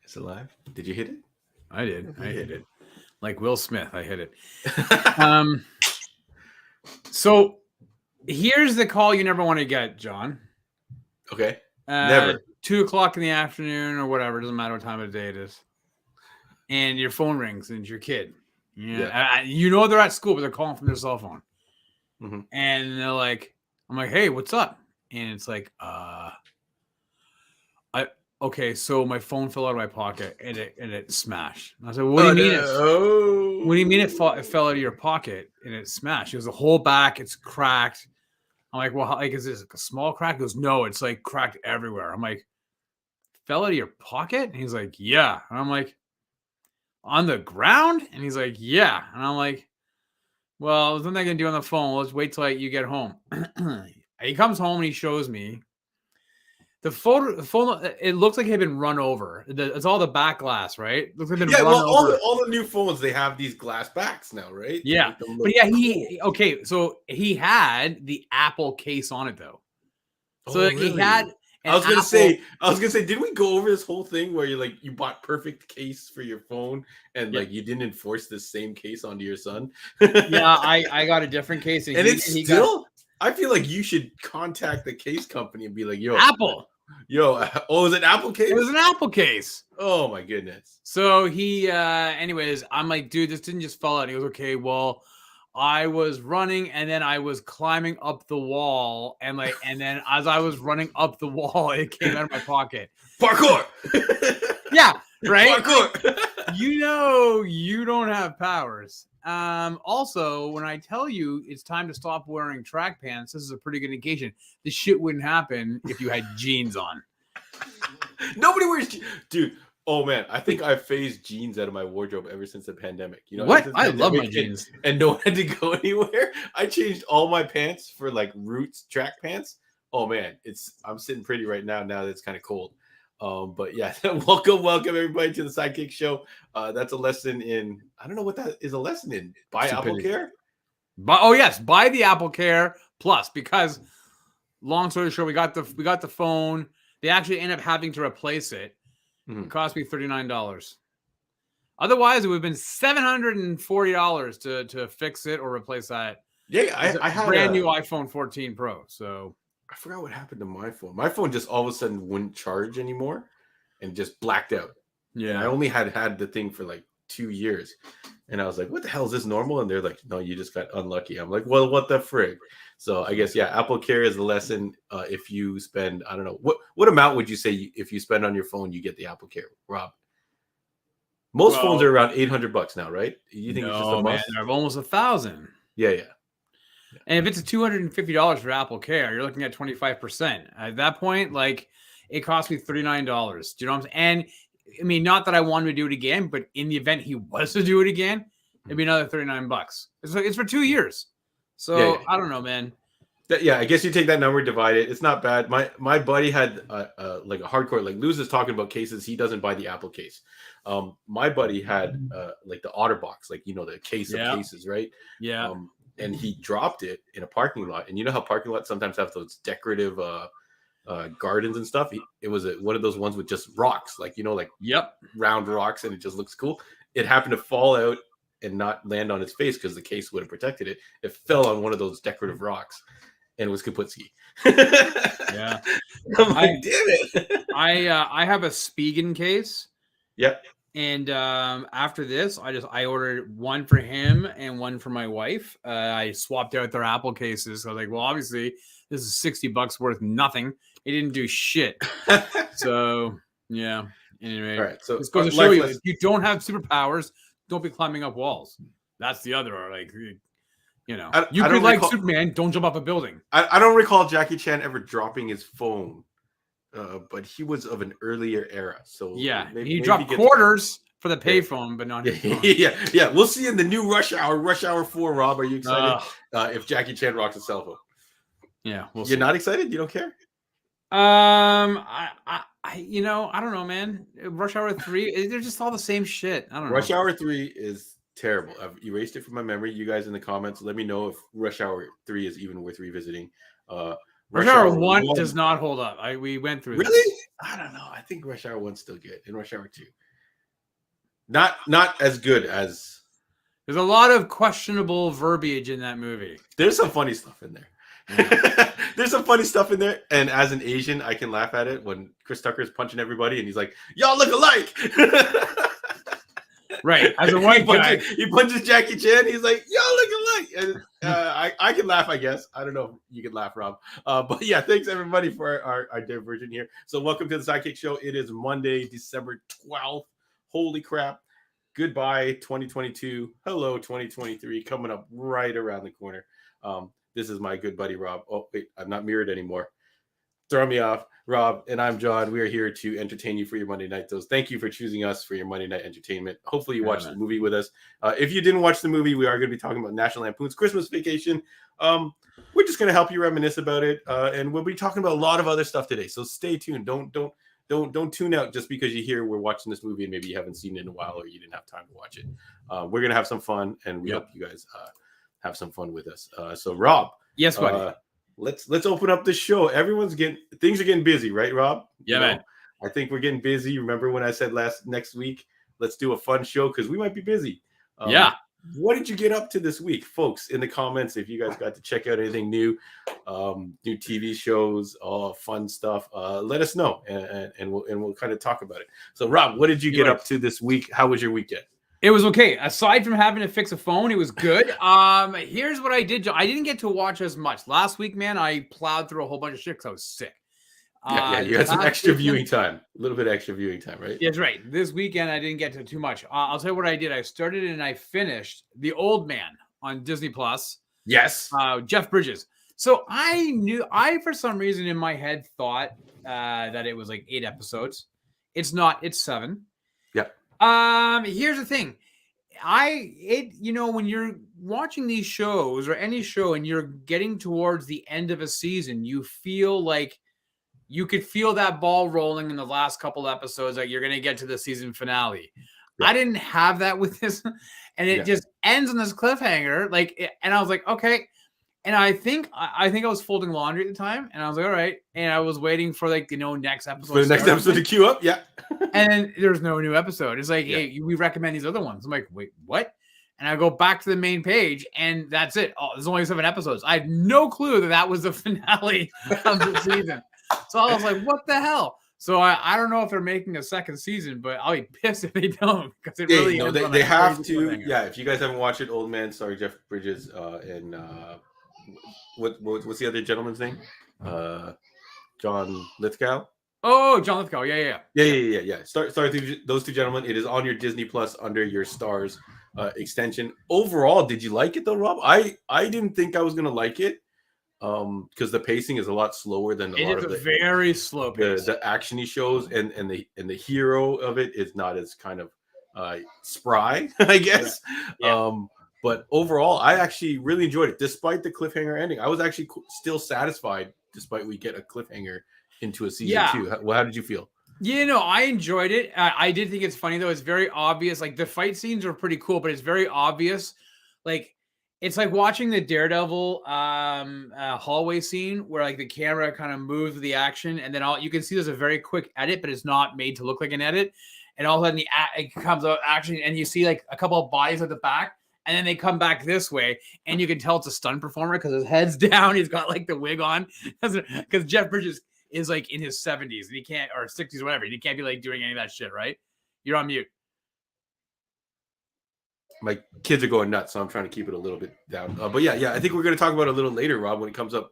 It's alive. Did you hit it? I did. I hit it. Like Will Smith, I hit it. So here's the call you never want to get, John. Okay. Never. 2:00 in the afternoon or whatever. Doesn't matter what time of the day it is. And your phone rings and it's your kid. Yeah. You know they're at school, but they're calling from their cell phone. Mm-hmm. And they're like, I'm like, hey, what's up? And it's like, okay, so my phone fell out of my pocket and it smashed. And I said, well, what do you mean? What do you mean it fell out of your pocket and it smashed? It was the whole back. It's cracked. I'm like, well, is this a small crack? He goes, no, it's like cracked everywhere. I'm like, fell out of your pocket? And he's like, yeah. And I'm like, on the ground? And he's like, yeah. And I'm like, well, there's nothing I can do on the phone. Let's wait till you get home. He comes home and he shows me the phone. It looks like it had been run over. It's all the back glass, right? It looks like it's been run over. All the new phones, they have these glass backs now, right? Yeah. But yeah, so he had the Apple case on it though. So really? He had. I was gonna say, did we go over this whole thing where you bought perfect case for your phone and like you didn't enforce the same case onto your son? Yeah, I got a different case, and I feel like you should contact the case company and be like, yo, Apple. Was it an Apple case? It was an Apple case. Oh my goodness. So he, anyways, I'm like, dude, this didn't just fall out. He goes, okay, well, I was running and then I was climbing up the wall and then as I was running up the wall, it came out of my pocket. Parkour. Yeah, right. Parkour. You don't have powers. Also, when I tell you it's time to stop wearing track pants, this is a pretty good indication. This shit wouldn't happen if you had jeans on. Nobody wears jeans. Dude. Oh man, I think I've phased jeans out of my wardrobe ever since the pandemic. What? I love my jeans. And no one had to go anywhere. I changed all my pants for like Roots track pants. Oh man, I'm sitting pretty right now that it's kind of cold. But yeah, welcome everybody to the Sidekick Show. That's a lesson in, I don't know what that is a lesson in. Buy Apple Care? Yes, buy the Apple Care Plus, because long story short, we got the phone. They actually end up having to replace it. It cost me $39. Otherwise, it would have been $740 to fix it or replace that. Yeah, I had a brand new iPhone 14 Pro. So I forgot what happened to my phone. My phone just all of a sudden wouldn't charge anymore and just blacked out. Yeah, I only had the thing for like 2 years, and I was like, "What the hell is this normal?" And they're like, "No, you just got unlucky." I'm like, "Well, what the frig?" So I guess Apple Care is the lesson. If you spend, I don't know, what amount would you say if you spend on your phone, you get the Apple Care, Rob? Most phones are around $800 now, right? You think it's just a must? They're almost $1,000. Yeah. And if it's $250 for Apple Care, you're looking at 25%. At that point, like, it cost me $39. Do you know what I'm saying? And I mean, not that I wanted to do it again, but in the event he was to do it again, it'd be another $39. It's for 2 years. So I don't know, man. I guess you take that number, divide it. It's not bad. My buddy had like a hardcore, like Luz is talking about cases. He doesn't buy the Apple case. My buddy had like the OtterBox, like, the case of cases, right? Yeah. And he dropped it in a parking lot. And you know how parking lots sometimes have those decorative gardens and stuff? It was one of those ones with just rocks, like, like round rocks, and it just looks cool. It happened to fall out and not land on his face because the case would have protected it. It fell on one of those decorative rocks, and it was Kaputski. Yeah. I'm like, damn it. I have a Spigen case. Yep. And after this, I ordered one for him and one for my wife. I swapped out their Apple cases. I was like, well, obviously this is $60 worth nothing. It didn't do shit. So yeah. Anyway, all right. So it's going to show you, if you don't have superpowers, don't be climbing up walls. That's the other, like, you could like Superman. Don't jump off a building. I don't recall Jackie Chan ever dropping his phone. But he was of an earlier era, so he dropped quarters for the payphone, but not his phone. Yeah. We'll see in the new Rush Hour 4. Rob, are you excited? If Jackie Chan rocks a cell phone, we'll see. You're not excited? You don't care? I don't know, man. Rush Hour 3, they're just all the same shit. I don't know. Rush Hour 3 is terrible. I've erased it from my memory. You guys in the comments, let me know if Rush Hour 3 is even worth revisiting. Rush Hour 1 does not hold up. We went through really? this. I don't know. I think Rush Hour 1's still good, and Rush Hour 2. Not as good as. There's a lot of questionable verbiage in that movie. There's some funny stuff in there. Yeah. There's some funny stuff in there, and as an Asian, I can laugh at it when Chris Tucker's punching everybody, and he's like, "Y'all look alike." Right. As a white guy, he punches Jackie Chan. He's like, "Y'all look alike." And, I can laugh, I guess. I don't know if you can laugh, Rob. But yeah, thanks everybody for our diversion here. So welcome to the Sidekick Show. It is Monday, December 12th. Holy crap. Goodbye, 2022. Hello, 2023. Coming up right around the corner. This is my good buddy, Rob. Oh, wait, I'm not mirrored anymore. Throw me off. Rob and I'm John. We are here to entertain you for your Monday night. Thank you for choosing us for your Monday night entertainment. Hopefully you watched the movie with us. If you didn't watch the movie, we are going to be talking about National Lampoon's Christmas Vacation. We're just going to help you reminisce about it. And we'll be talking about a lot of other stuff today. So stay tuned. Don't tune out just because you hear we're watching this movie and maybe you haven't seen it in a while or you didn't have time to watch it. We're going to have some fun, and we hope you guys have some fun with us. So Rob. Yes, buddy. Let's open up the show. Things are getting busy, right, Rob? Yeah, man. I think we're getting busy. Remember when I said next week, let's do a fun show because we might be busy. What did you get up to this week, folks? In the comments, if you guys got to check out anything new, new TV shows, all fun stuff, let us know, and we'll kind of talk about it. So, Rob, what did you get up to this week? How was your weekend? It was okay. Aside from having to fix a phone, it was good. Here's what I did. I didn't get to watch as much. Last week, man, I plowed through a whole bunch of shit because I was sick. Yeah, you had some extra viewing time. A little bit extra viewing time, right? That's right. This weekend, I didn't get to too much. I'll tell you what I did. I started and I finished The Old Man on Disney+. Yes. Jeff Bridges. So I for some reason in my head thought that it was like 8 episodes. It's not. It's 7. Here's the thing. When you're watching these shows or any show and you're getting towards the end of a season, you feel like you could feel that ball rolling in the last couple episodes, like you're going to get to the season finale. Yeah. I didn't have that with this, and it just ends on this cliffhanger. And I was like, okay. And I think I was folding laundry at the time, and I was like, all right. And I was waiting for next episode. For the next episode to queue up, yeah. And then there's no new episode. It's like, hey, we recommend these other ones. I'm like, wait, what? And I go back to the main page, and that's it. Oh, there's only 7 episodes. I had no clue that was the finale of the season. So I was like, what the hell? So I don't know if they're making a second season, but I'll be pissed if they don't, because it really they have to. Yeah, if you guys haven't watched it, Old Man, sorry, Jeff Bridges, and what's the other gentleman's name? John Lithgow. Oh, John Lithgow. Yeah. Start through those two gentlemen. It is on your Disney Plus under your Stars extension. Overall, did you like it though, Rob? I didn't think I was gonna like it. Because the pacing is a lot slower than very slow pace. The action he shows, and the hero of it is not as kind of spry, I guess. Yeah. But overall, I actually really enjoyed it, despite the cliffhanger ending. I was actually still satisfied, despite we get a cliffhanger into a season 2. How did you feel? I enjoyed it. I did think it's funny though. It's very obvious. Like the fight scenes are pretty cool, but it's very obvious. It's like watching the Daredevil hallway scene where like the camera kind of moves with the action, and then you can see there's a very quick edit, but it's not made to look like an edit. And all of a sudden it comes out action, and you see like a couple of bodies at the back, and then they come back this way, and you can tell it's a stunt performer because his head's down. He's got like the wig on because Jeff Bridges is like in his 70s and he can't, or 60s or whatever. And he can't be like doing any of that shit, right? You're on mute. My kids are going nuts, so I'm trying to keep it a little bit down. But yeah, I think we're going to talk about it a little later, Rob, when it comes up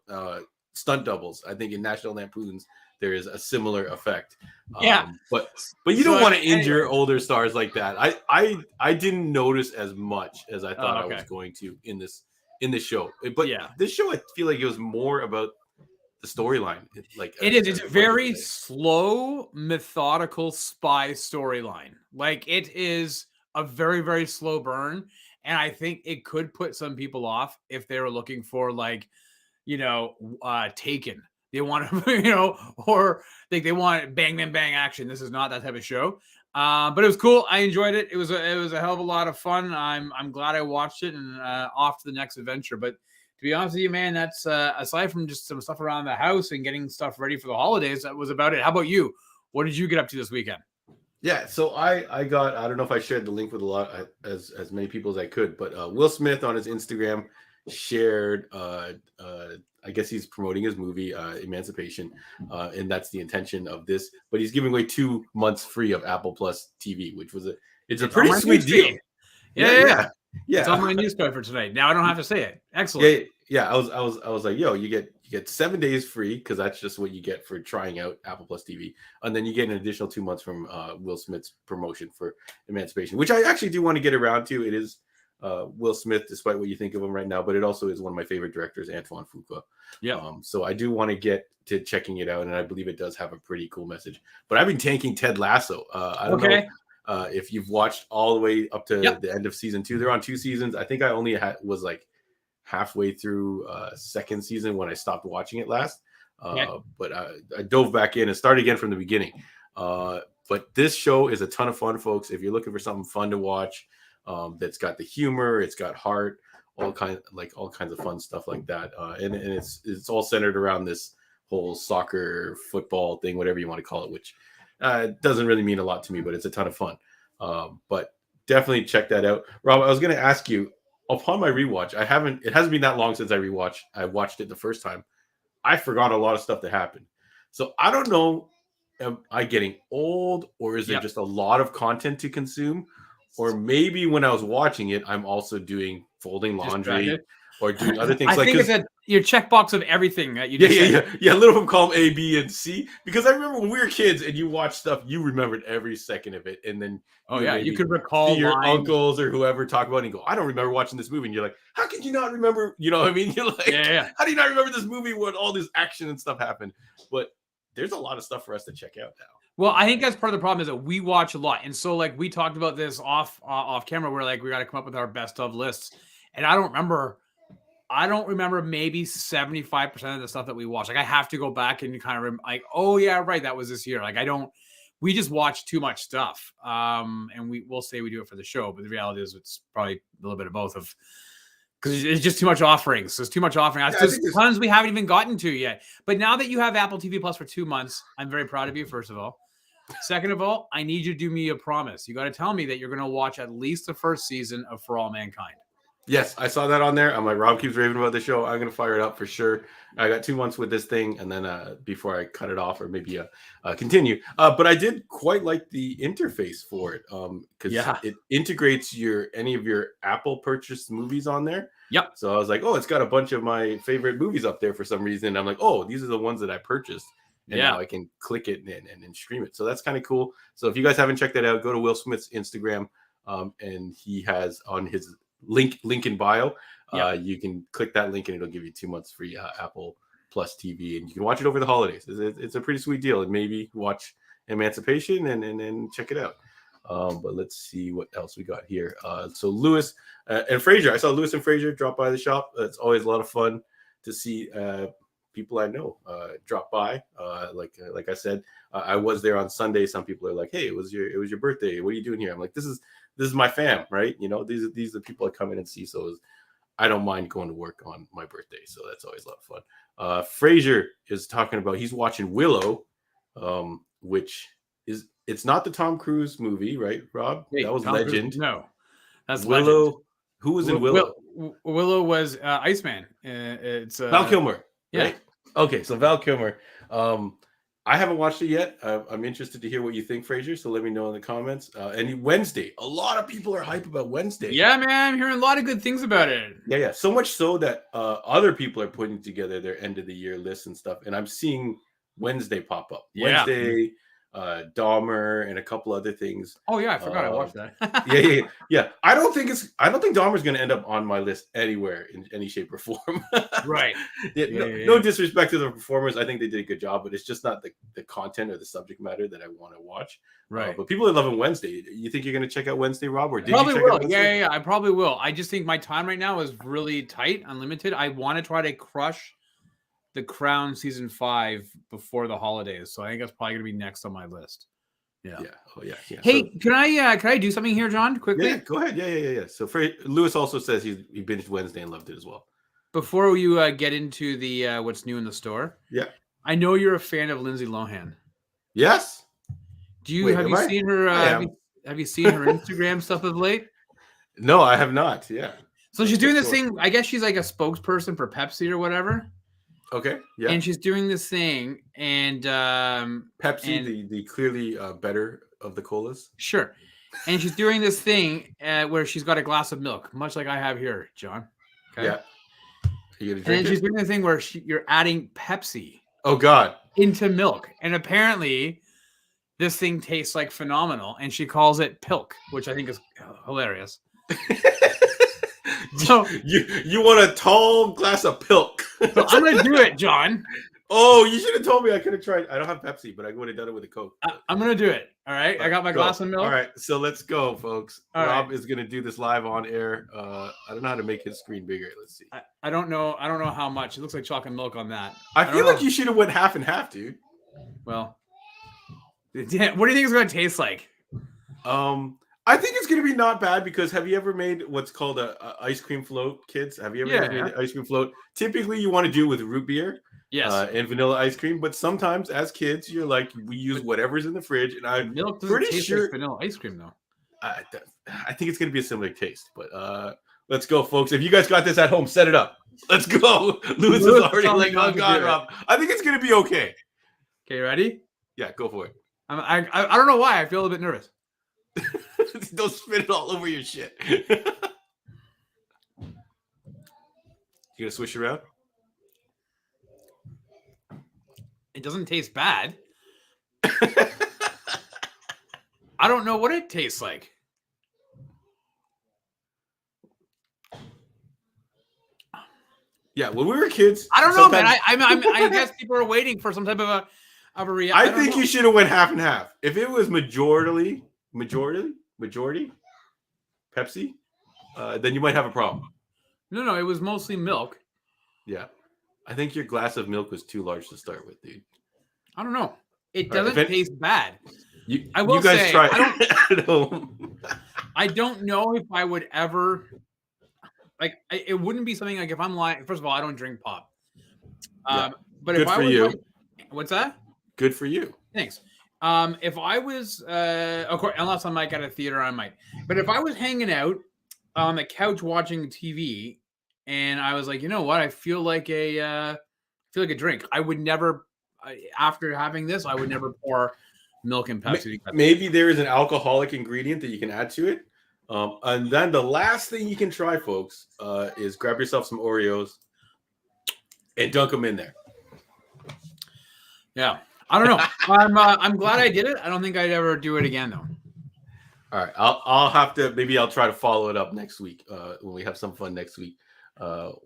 stunt doubles. I think in National Lampoons there is a similar effect. But you don't want to injure older stars like that. I didn't notice as much as I thought I was going to in this show. But this show, I feel like it was more about the storyline. It's a very slow, methodical spy storyline. Like it is a very, very slow burn. And I think it could put some people off if they were looking for Taken. They want to, or they want bang, bang, bang action. This is not that type of show. But it was cool. I enjoyed it. It was a hell of a lot of fun. I'm glad I watched it, and off to the next adventure. But to be honest with you, man, that's aside from just some stuff around the house and getting stuff ready for the holidays, that was about it. How about you? What did you get up to this weekend? Yeah, so I got, I don't know if I shared the link with a lot as many people as I could, but Will Smith on his Instagram shared I guess he's promoting his movie Emancipation, and that's the intention of this. But he's giving away 2 months free of Apple Plus TV, which was it's a pretty sweet deal. Yeah. It's on my news card for tonight. Now I don't have to say it. Excellent. Yeah. I was like, yo, you get 7 days free because that's just what you get for trying out Apple Plus TV, and then you get an additional 2 months from Will Smith's promotion for Emancipation, which I actually do want to get around to. It is Will Smith, despite what you think of him right now, but it also is one of my favorite directors, Antoine Fuqua. Yeah. So I do want to get to checking it out, and I believe it does have a pretty cool message. But I've been tanking Ted Lasso. I don't know if you've watched all the way up to the end of season 2. They're on 2 seasons. I think I only was like halfway through second season when I stopped watching it last. But I dove back in and started again from the beginning. But this show is a ton of fun, folks. If you're looking for something fun to watch, that's got the humor, it's got heart, all kinds of fun stuff like that. And it's all centered around this whole soccer, football thing, whatever you want to call it, which doesn't really mean a lot to me, but it's a ton of fun. But definitely check that out. Rob, I was going to ask you, upon my rewatch, it hasn't been that long since I watched it the first time. I forgot a lot of stuff that happened. So I don't know, am I getting old, or is there just a lot of content to consume? Or maybe when I was watching it, I'm also folding laundry or doing other things. I think it's your checkbox of everything that you just said. Yeah. Little of them call them A, B, and C. Because I remember when we were kids and you watched stuff, you remembered every second of it. And then you could recall your uncles or whoever talk about it and go, I don't remember watching this movie. And you're like, how can you not remember? You know what I mean? You're like, how do you not remember this movie when all this action and stuff happened? But there's a lot of stuff for us to check out now. Well, I think that's part of the problem is that we watch a lot. And so like we talked about this off camera, we're like, we got to come up with our best of lists. And I don't remember maybe 75% of the stuff that we watch. Like I have to go back and kind of like, oh yeah, right. That was this year. Like we just watch too much stuff. And we'll say we do it for the show, but the reality is it's probably a little bit of both because it's just too much offerings. There's too much offerings. There's tons we haven't even gotten to yet. But now that you have Apple TV Plus for 2 months, I'm very proud of you, first of all. Second of all, I need you to do me a promise. You got to tell me that you're going to watch at least the first season of For All Mankind. Yes, I saw that on there. I'm like, Rob keeps raving about the show. I'm going to fire it up for sure. I got 2 months with this thing, and then before I cut it off or maybe continue. But I did quite like the interface for it because it integrates any of your Apple purchased movies on there. Yep. So I was like, oh, it's got a bunch of my favorite movies up there for some reason. I'm like, oh, these are the ones that I purchased. And now I can click it and stream it. So that's kind of cool. So if you guys haven't checked that out, go to Will Smith's Instagram. And he has on his link in bio. You can click that link and it'll give you 2 months free Apple Plus TV. And you can watch it over the holidays. It's a pretty sweet deal. And maybe watch Emancipation and check it out. But let's see what else we got here. So Lewis and Fraser. I saw Lewis and Fraser drop by the shop. It's always a lot of fun to see people I know drop by. Like I said, I was there on Sunday. Some people are like, "Hey, it was your birthday. What are you doing here?" I'm like, "This is my fam, right? You know, these are the people I come in and see." So I don't mind going to work on my birthday. So that's always a lot of fun. Fraser is talking about he's watching Willow, which it's not the Tom Cruise movie, right, Rob? Hey, that was Tom Legend. Cruise, no, that's Willow. Legend. Who was in Willow? Willow was Iceman. It's Val Kilmer. Yeah. Right? Okay, so Val Kilmer. I haven't watched it yet. I'm interested to hear what you think, Fraser. So let me know in the comments. And Wednesday, a lot of people are hype about Wednesday. Yeah, man, I'm hearing a lot of good things about it. Yeah. So much so that other people are putting together their end of the year lists and stuff, and I'm seeing Wednesday pop up. Yeah. Wednesday, Dahmer, and a couple other things. Oh yeah, I forgot I watched that. Yeah. I don't think Dahmer's going to end up on my list anywhere in any shape or form. Right. No disrespect to the performers. I think they did a good job, but it's just not the content or the subject matter that I want to watch. Right. But people are loving Wednesday. You think you're going to check out Wednesday, Rob? Or did probably you check will. out Wednesday? Yeah. I probably will. I just think my time right now is really tight, unlimited. I want to try to crush The Crown season 5 before the holidays, so I think that's probably gonna be next on my list. Yeah. Yeah. Hey, can I do something here, John? Quickly. Yeah, go ahead. Yeah. So Lewis also says he binged Wednesday and loved it as well. Before you get into the what's new in the store, yeah, I know you're a fan of Lindsay Lohan. Yes. Have you seen her? Have you seen her Instagram stuff of late? No, I have not. Yeah. So she's doing this thing. I guess she's like a spokesperson for Pepsi or whatever. Okay. Yeah. And she's doing this thing, and Pepsi, the clearly better of the colas. Sure. And she's doing this thing where she's got a glass of milk, much like I have here, John. Okay. Yeah. You gonna drink and she's doing the thing where you're adding Pepsi. Oh God. Into milk, and apparently, this thing tastes like phenomenal, and she calls it Pilk, which I think is hilarious. So you want a tall glass of Pilk? So I'm gonna do it, John. Oh, you should have told me. I could have tried. I don't have Pepsi, but I would have done it with a Coke. I'm gonna do it. All right. I got my glass of milk. All right. So let's go, folks. Rob is gonna do this live on air. I don't know how to make his screen bigger. Let's see. I don't know. I don't know how much. It looks like chocolate milk on that. I feel like you should have went half and half, dude. Well, what do you think it's gonna taste like? I think it's going to be not bad because have you ever made what's called a ice cream float, kids? Have you ever made an ice cream float? Typically, you want to do it with root beer and vanilla ice cream. But sometimes as kids, you're like, we use whatever's in the fridge. And I'm pretty sure like vanilla ice cream, though. I think it's going to be a similar taste. But let's go, folks. If you guys got this at home, set it up. Let's go. Lewis is already like, oh, God, Rob. I think it's going to be okay. Okay, ready? Yeah, go for it. I don't know why. I feel a bit nervous. Don't spit it all over your shit. You gonna swish around? It doesn't taste bad. I don't know what it tastes like. Yeah, when we were kids, I don't know, man. I guess people are waiting for some type of a reaction. I think you should have went half and half. If it was majority Pepsi, then you might have a problem. No, it was mostly milk. Yeah, I think your glass of milk was too large to start with, dude. I don't know. It doesn't taste bad. I will say, try I don't know if I would ever like. It wouldn't be something like if I'm lying. First of all, I don't drink pop. But good if I was, you. What's that? Good for you. Thanks. If I was, of course, unless I'm like at a theater, I might. But if I was hanging out on the couch watching TV, and I was like, you know what, I feel like a drink. I would never, after having this, I would never pour milk and Pepsi. Maybe there is an alcoholic ingredient that you can add to it. And then the last thing you can try, folks, is grab yourself some Oreos and dunk them in there. Yeah. I don't know. I'm glad I did it. I don't think I'd ever do it again, though. All right, I'll have to. Maybe I'll try to follow it up next week when we have some fun next week.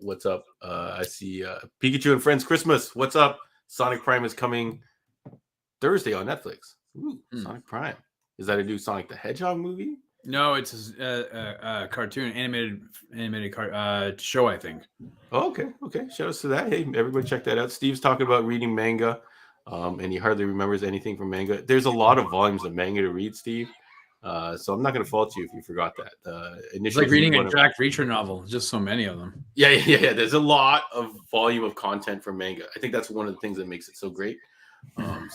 What's up? I see Pikachu and Friends Christmas. What's up? Sonic Prime is coming Thursday on Netflix. Ooh, Sonic Prime. Is that a new Sonic the Hedgehog movie? No, it's a cartoon, animated show, I think. Oh, okay. Shout out to that. Hey, everybody, check that out. Steve's talking about reading manga. And he hardly remembers anything from manga. There's a lot of volumes of manga to read, Steve. So I'm not going to fault you if you forgot that. It's like reading a Jack Reacher novel. Just so many of them. Yeah. There's a lot of volume of content from manga. I think that's one of the things that makes it so great.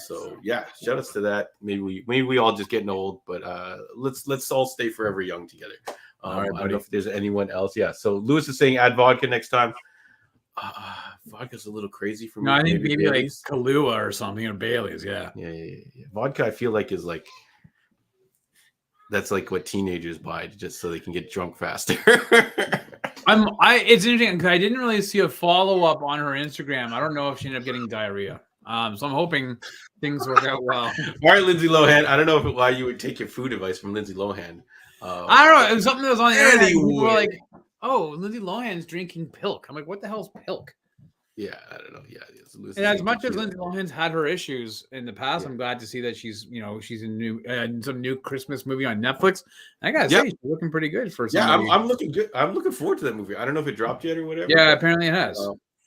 So yeah, shout outs to that. Maybe we all just getting old, but let's all stay forever young together. All right, I don't know if there's anyone else. Yeah. So Lewis is saying add vodka next time. Vodka's a little crazy for me. No, I think maybe like Kahlua or something or Bailey's. Yeah. Vodka, I feel like is like that's like what teenagers buy just so they can get drunk faster. It's interesting because I didn't really see a follow up on her Instagram. I don't know if she ended up getting diarrhea. So I'm hoping things work out well. All right, Lindsay Lohan. I don't know why you would take your food advice from Lindsay Lohan. I don't know. It was something that was on the internet. People were like, "Oh, Lindsay Lohan's drinking Pilk." I'm like, "What the hell's Pilk?" Yeah, I don't know. Yeah, and as much as Lindsay Lohan's had her issues in the past, I'm glad to see that she's in some new Christmas movie on Netflix. I gotta say, she's looking pretty good for. I'm looking good. I'm looking forward to that movie. I don't know if it dropped yet or whatever. Yeah, apparently it has.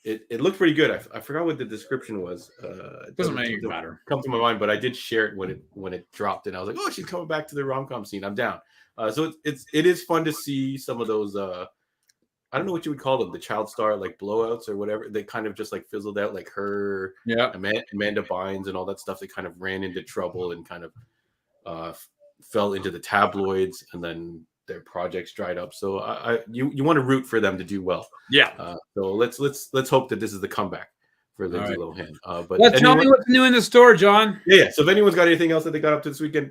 It looked pretty good. I forgot what the description was. It doesn't matter. Come to my mind, but I did share it when it dropped, and I was like, "Oh, she's coming back to the rom-com scene. I'm down." So it is fun to see some of those. I don't know what you would call them, the child star like blowouts or whatever. They kind of just like fizzled out, like her, Amanda Bynes, and all that stuff. They kind of ran into trouble and kind of fell into the tabloids, and then their projects dried up. So you want to root for them to do well. Yeah. So let's hope that this is the comeback for Lindsay Lohan. But tell me what's new in the store, John. Yeah. So if anyone's got anything else that they got up to this weekend,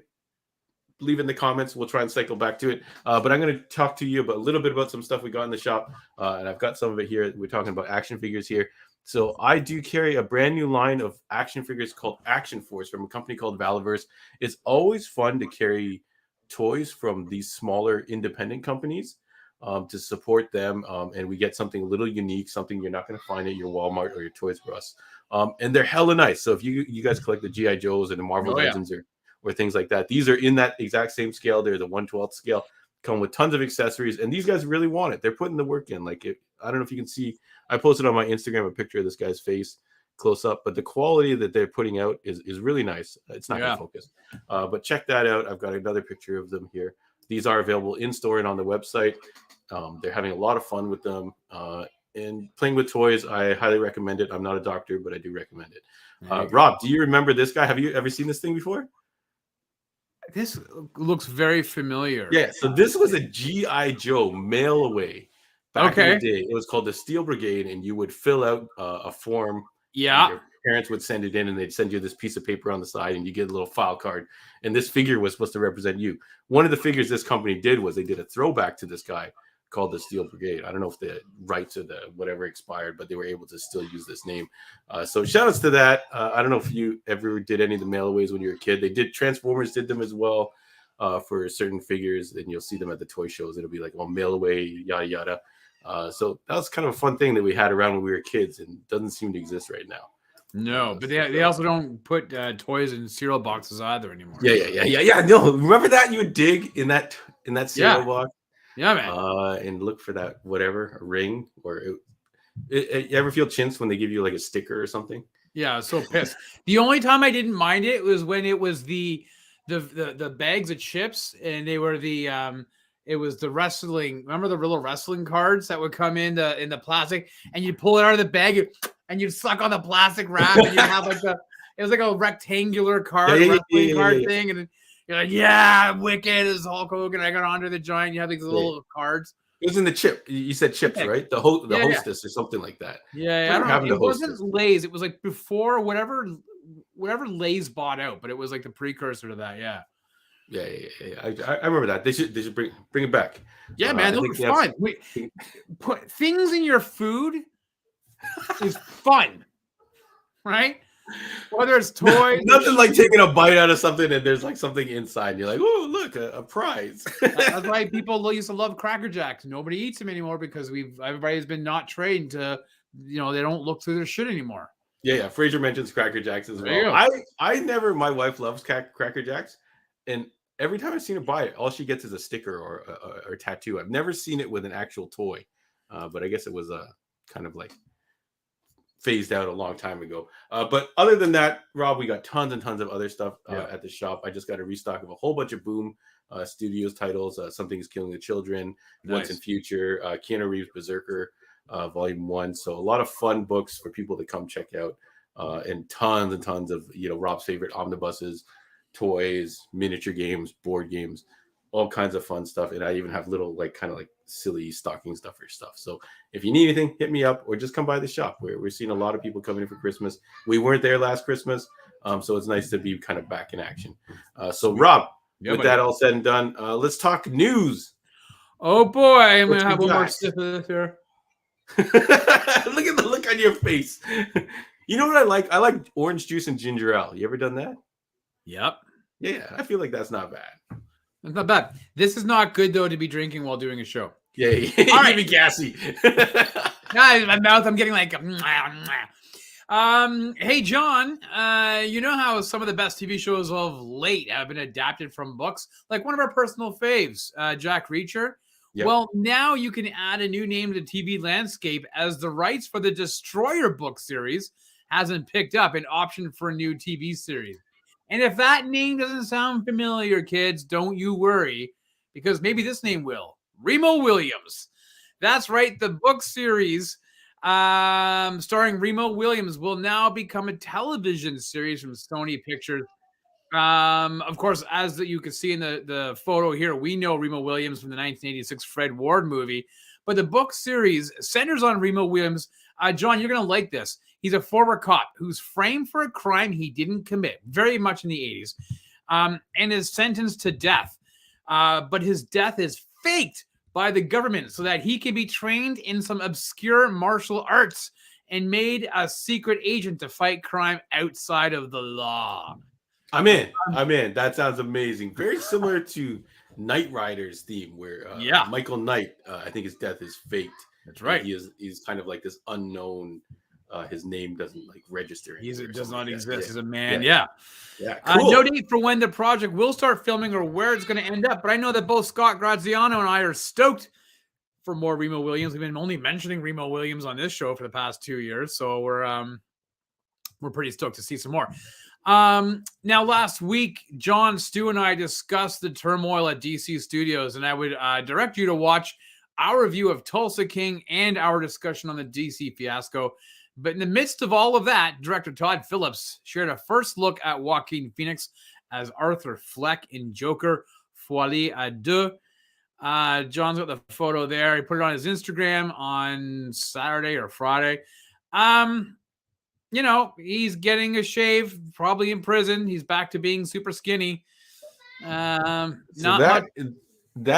leave in the comments. We'll try and cycle back to it. But I'm going to talk to you about a little bit about some stuff we got in the shop, and I've got some of it here. We're talking about action figures here. So I do carry a brand new line of action figures called Action Force from a company called Valaverse. It's always fun to carry toys from these smaller independent companies to support them, and we get something a little unique, something you're not going to find at your Walmart or your Toys R Us. And they're hella nice. So if you guys collect the G.I. Joes and the Marvel Legends or things like that, these are in that exact same scale. They're the 1/12 scale, come with tons of accessories, and these guys really want it. They're putting the work in. Like, I don't know if you can see, I posted on my Instagram a picture of this guy's face close up, but the quality that they're putting out is really nice. It's not going to focus, but check that out. I've got another picture of them here. These are available in store and on the website. They're having a lot of fun with them, and playing with toys. I highly recommend it. I'm not a doctor, but I do recommend it. Rob, do you remember this guy? Have you ever seen this thing before? This looks very familiar. Yeah, so this was a G.I. Joe mail away back in the day. It was called the Steel Brigade, and you would fill out a form. Yeah. Your parents would send it in, and they'd send you this piece of paper on the side, and you get a little file card. And this figure was supposed to represent you. One of the figures this company did was they did a throwback to this guy called the Steel Brigade. I don't know if the rights or the whatever expired, but they were able to still use this name. So shout outs to that. I don't know if you ever did any of the mailaways when you were a kid. They did, Transformers did them as well for certain figures, and you'll see them at the toy shows. It'll be like, oh, mail away, yada, yada. So that was kind of a fun thing that we had around when we were kids, and doesn't seem to exist right now. No, but they also don't put toys in cereal boxes either anymore. Yeah. No, remember that you would dig in that cereal box? Yeah, man. And look for that whatever, a ring, or you ever feel chintz when they give you like a sticker or something? Yeah, I was so pissed. The only time I didn't mind it was when it was the bags of chips, and they were it was the wrestling. Remember the little wrestling cards that would come in the plastic, and you'd pull it out of the bag and you'd suck on the plastic wrap, and you'd have like it was like a rectangular card, wrestling card thing, and you're like, yeah, Wicked is Hulk Hogan. I got Andre the Giant. You have these little cards. It was in the chip. You said chips, right? The Hostess or something like that. Yeah, I don't know. It wasn't Lay's. It was like before whatever Lay's bought out, but it was like the precursor to that. Yeah. I remember that. They should bring it back. Yeah, man, those are fun. Put things in your food is fun, right? Whether it's toys, nothing like taking a bite out of something and there's like something inside. You're like, oh, look, a prize. That's why people used to love Cracker Jacks. Nobody eats them anymore because everybody's been not trained to, they don't look through their shit anymore. Yeah. Fraser mentions Cracker Jacks as well. My wife loves Cracker Jacks, and every time I've seen her buy it, all she gets is a sticker or a tattoo. I've never seen it with an actual toy, but I guess it was kind of like phased out a long time ago. But other than that, Rob, we got tons and tons of other stuff at the shop. I just got a restock of a whole bunch of Boom Studios titles. Something's Killing the Children, Once in Future, Keanu Reeves Berserker, Volume 1. So a lot of fun books for people to come check out, and tons of Rob's favorite omnibuses, toys, miniature games, board games, all kinds of fun stuff. And I even have little kind of silly stocking stuffer stuff. So if you need anything, hit me up or just come by the shop. We're seeing a lot of people coming in for Christmas. We weren't there last Christmas, so it's nice to be kind of back in action. So Rob, with that all said and done, let's talk news. Oh boy, I'm going to have one more sip of this here. Look at the look on your face. You know what I like? I like orange juice and ginger ale. You ever done that? Yep. Yeah, I feel like that's not bad. It's not bad. This is not good, though, to be drinking while doing a show. Yeah. All right, be gassy. My mouth, I'm getting like... Hey, John, you know how some of the best TV shows of late have been adapted from books? Like one of our personal faves, Jack Reacher. Yep. Well, now you can add a new name to the TV landscape as the rights for the Destroyer book series hasn't picked up an option for a new TV series. And if that name doesn't sound familiar, kids, don't you worry, because maybe this name will. Remo Williams. That's right. The book series starring Remo Williams will now become a television series from Sony Pictures Of course, as you can see in the photo here, we know Remo Williams from the 1986 Fred Ward movie, but the book series centers on Remo Williams. John, you're going to like this. He's a former cop who's framed for a crime he didn't commit, very much in the 80s, and is sentenced to death. But his death is faked by the government so that he can be trained in some obscure martial arts and made a secret agent to fight crime outside of the law. I'm in. That sounds amazing. Very similar to Knight Rider's theme, where Michael Knight, I think his death is faked. That's right. He's kind of like this unknown. His name doesn't like register. It does not exist. Yeah. He's a man. Yeah. Cool. No date for when the project will start filming or where it's going to end up. But I know that both Scott Graziano and I are stoked for more Remo Williams. We've been only mentioning Remo Williams on this show for the past 2 years, so we're pretty stoked to see some more. Now, last week, John, Stu, and I discussed the turmoil at DC Studios, and I would direct you to watch our review of Tulsa King and our discussion on the DC fiasco. But in the midst of all of that, director Todd Phillips shared a first look at Joaquin Phoenix as Arthur Fleck in Joker Folie à Deux. John's got the photo there. He put it on his Instagram on Saturday or Friday. He's getting a shave, probably in prison. He's back to being super skinny. That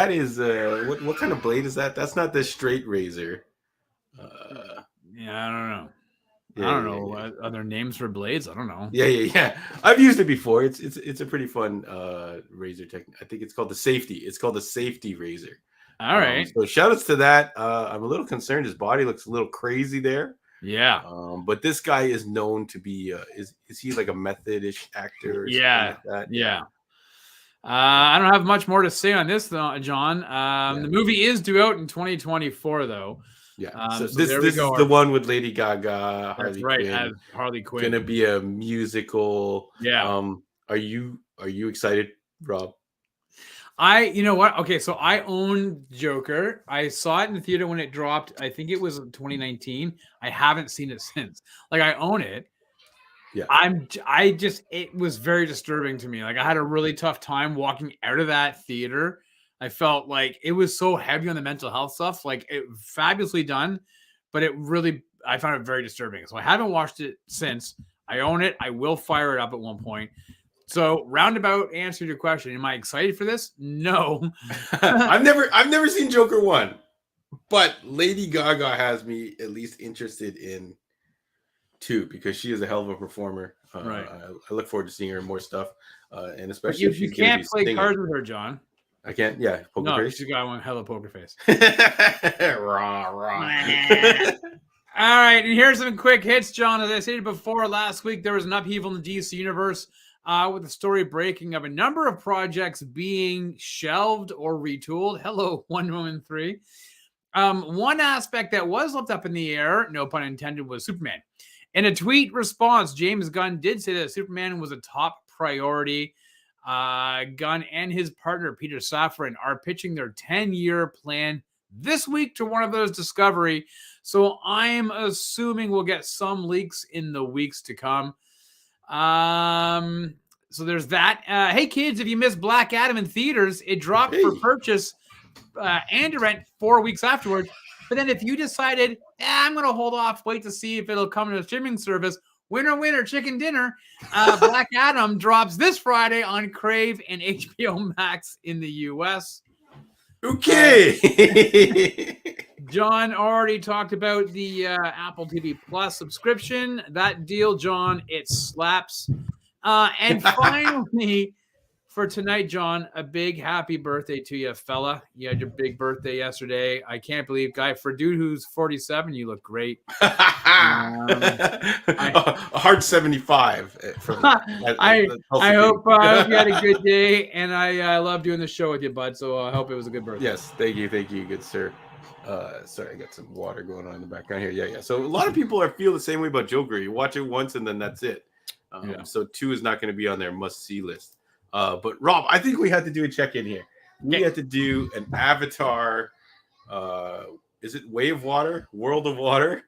is what kind of blade is that? That's not the straight razor. I don't know. I don't know other names for blades. I don't know. Yeah. I've used it before. It's a pretty fun razor technique. I think it's called the safety. It's called the safety razor. All right. So shout outs to that. I'm a little concerned. His body looks a little crazy there. Yeah. But this guy is known to be is he like a method-ish actor? Or yeah. Like that? Yeah. I don't have much more to say on this, though, John. The movie is due out in 2024, though. Yeah. So this is the one with Lady Gaga. That's right. As Harley Quinn. Gonna be a musical. Yeah. Are you excited, Rob? You know what? Okay, so I own Joker. I saw it in the theater when it dropped. I think it was 2019. I haven't seen it since. Like, I own it. Yeah. It was very disturbing to me. Like, I had a really tough time walking out of that theater. I felt like it was so heavy on the mental health stuff. Like, it fabulously done, but I found it very disturbing. So I haven't watched it since. I own it. I will fire it up at one point. So, roundabout answer to your question, am I excited for this? No. I've never seen Joker 1, but Lady Gaga has me at least interested in 2 because she is a hell of a performer. Right. I look forward to seeing her in more stuff, and especially if you can't play cards with her, John. I can't. Yeah, poker face. She's got one hell of a poker face. Rah. All right, and here's some quick hits, John. As I stated before, last week there was an upheaval in the DC universe. With the story breaking of a number of projects being shelved or retooled. Hello, Wonder Woman 3. One aspect that was left up in the air, no pun intended, was Superman. In a tweet response, James Gunn did say that Superman was a top priority. Gunn and his partner, Peter Safran, are pitching their 10-year plan this week to Warner Bros. Discovery. So I'm assuming we'll get some leaks in the weeks to come. So there's that. Hey kids, if you missed Black Adam in theaters, it dropped for purchase and to rent 4 weeks afterwards. But then if you decided, I'm going to hold off, wait to see if it'll come to a streaming service, winner, chicken dinner, Black Adam drops this Friday on Crave and HBO Max in the US. Okay. John already talked about the Apple TV Plus subscription. That deal, John, it slaps. And finally, for tonight, John, a big happy birthday to you, fella. You had your big birthday yesterday. I can't believe, guy, for a dude who's 47, you look great. A hard 75. I hope you had a good day, and I love doing the show with you, bud. So I hope it was a good birthday. Yes, thank you, good sir. Sorry, I got some water going on in the background here. Yeah. So a lot of people feel the same way about Joker. You watch it once and then that's it. So 2 is not going to be on their must-see list. But Rob, I think we had to do a check-in here. We had to do an Avatar. Is it Way of Water? World of Water?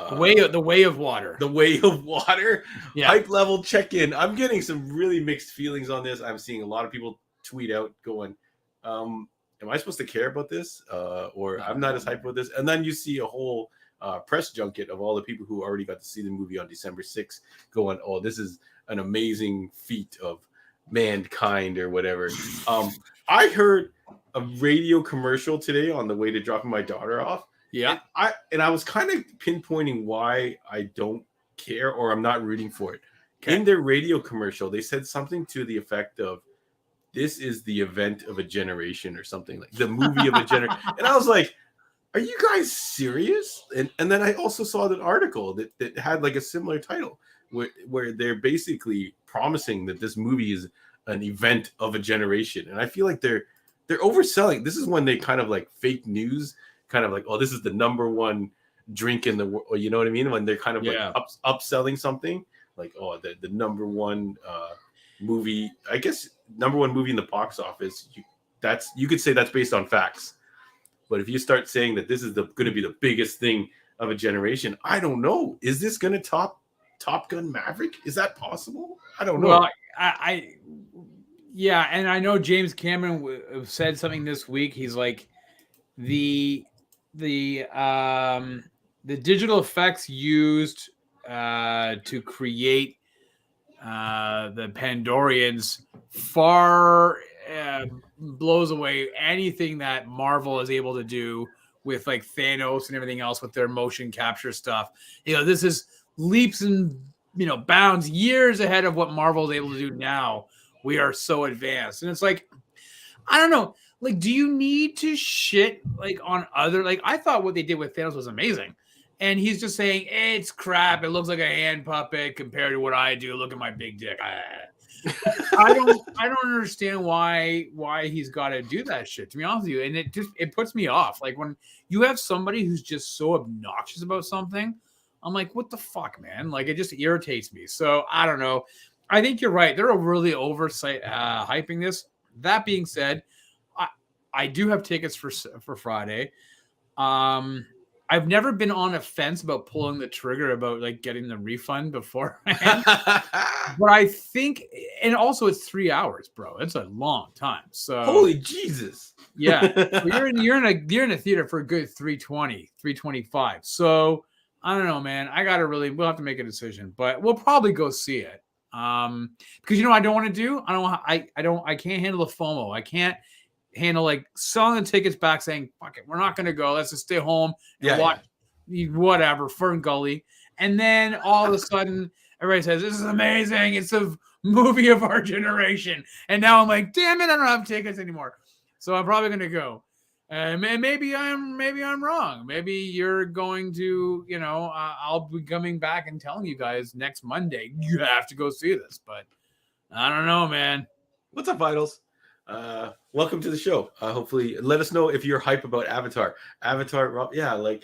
The way of water. The way of water. Yeah. Hype level check-in. I'm getting some really mixed feelings on this. I'm seeing a lot of people tweet out going, am I supposed to care about this? Or I'm not as hyped with this. And then you see a whole press junket of all the people who already got to see the movie on December 6th going, oh, this is an amazing feat of mankind or whatever. I heard a radio commercial today on the way to dropping my daughter off. Yeah. And I was kind of pinpointing why I don't care or I'm not rooting for it. Okay. In their radio commercial, they said something to the effect of, this is the event of a generation or something, like the movie of a generation. And I was like, are you guys serious? And then I also saw an article that had like a similar title where they're basically promising that this movie is an event of a generation. And I feel like they're overselling. This is when they kind of like fake news, kind of like, oh, this is the number one drink in the world. You know what I mean? When they're kind of like upselling something like, oh, the number one movie, I guess number one movie in the box office. You could say that's based on facts. But if you start saying that this is going to be the biggest thing of a generation, I don't know. Is this going to top Top Gun Maverick? Is that possible? I don't know. Well, yeah, and I know James Cameron said something this week. He's like, the digital effects used to create the Pandorians far blows away anything that Marvel is able to do with like Thanos and everything else with their motion capture stuff. This is leaps and bounds years ahead of what Marvel is able to do now. We are so advanced, and it's like, I don't know. Like, do you need to shit like on other? Like, I thought what they did with Thanos was amazing, and he's just saying it's crap. It looks like a hand puppet compared to what I do. Look at my big dick. I don't understand why he's got to do that shit, to be honest with you. And it puts me off. Like, when you have somebody who's just so obnoxious about something, I'm like, what the fuck, man? Like, it just irritates me. So I don't know. I think you're right. They're really hyping this. That being said, I do have tickets for Friday. I've never been on a fence about pulling the trigger about like getting the refund beforehand. But I think, and also it's 3 hours, bro. It's a long time. So holy Jesus. Yeah. So you're in a theater for a good 320, 325. So I don't know, man. We'll have to make a decision, but we'll probably go see it. Because I don't want to do. I can't handle the FOMO. I can't handle like selling the tickets back, saying fuck it, we're not going to go. Let's just stay home and watch whatever Fern Gully, and then all of a sudden everybody says this is amazing. It's a movie of our generation, and now I'm like, damn it, I don't have tickets anymore. So I'm probably going to go. And maybe I'm wrong. Maybe you're going to, I'll be coming back and telling you guys next Monday, you have to go see this. But I don't know, man. What's up, Vitals? Welcome to the show. Hopefully, let us know if you're hype about Avatar. Yeah, like,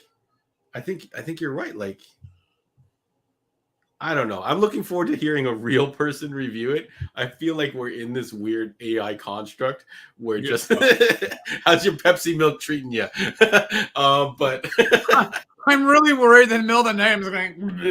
I think you're right. Like, I don't know. I'm looking forward to hearing a real person review it. I feel like we're in this weird AI construct where just how's your Pepsi milk treating you? But I'm really worried that Milda Name's going.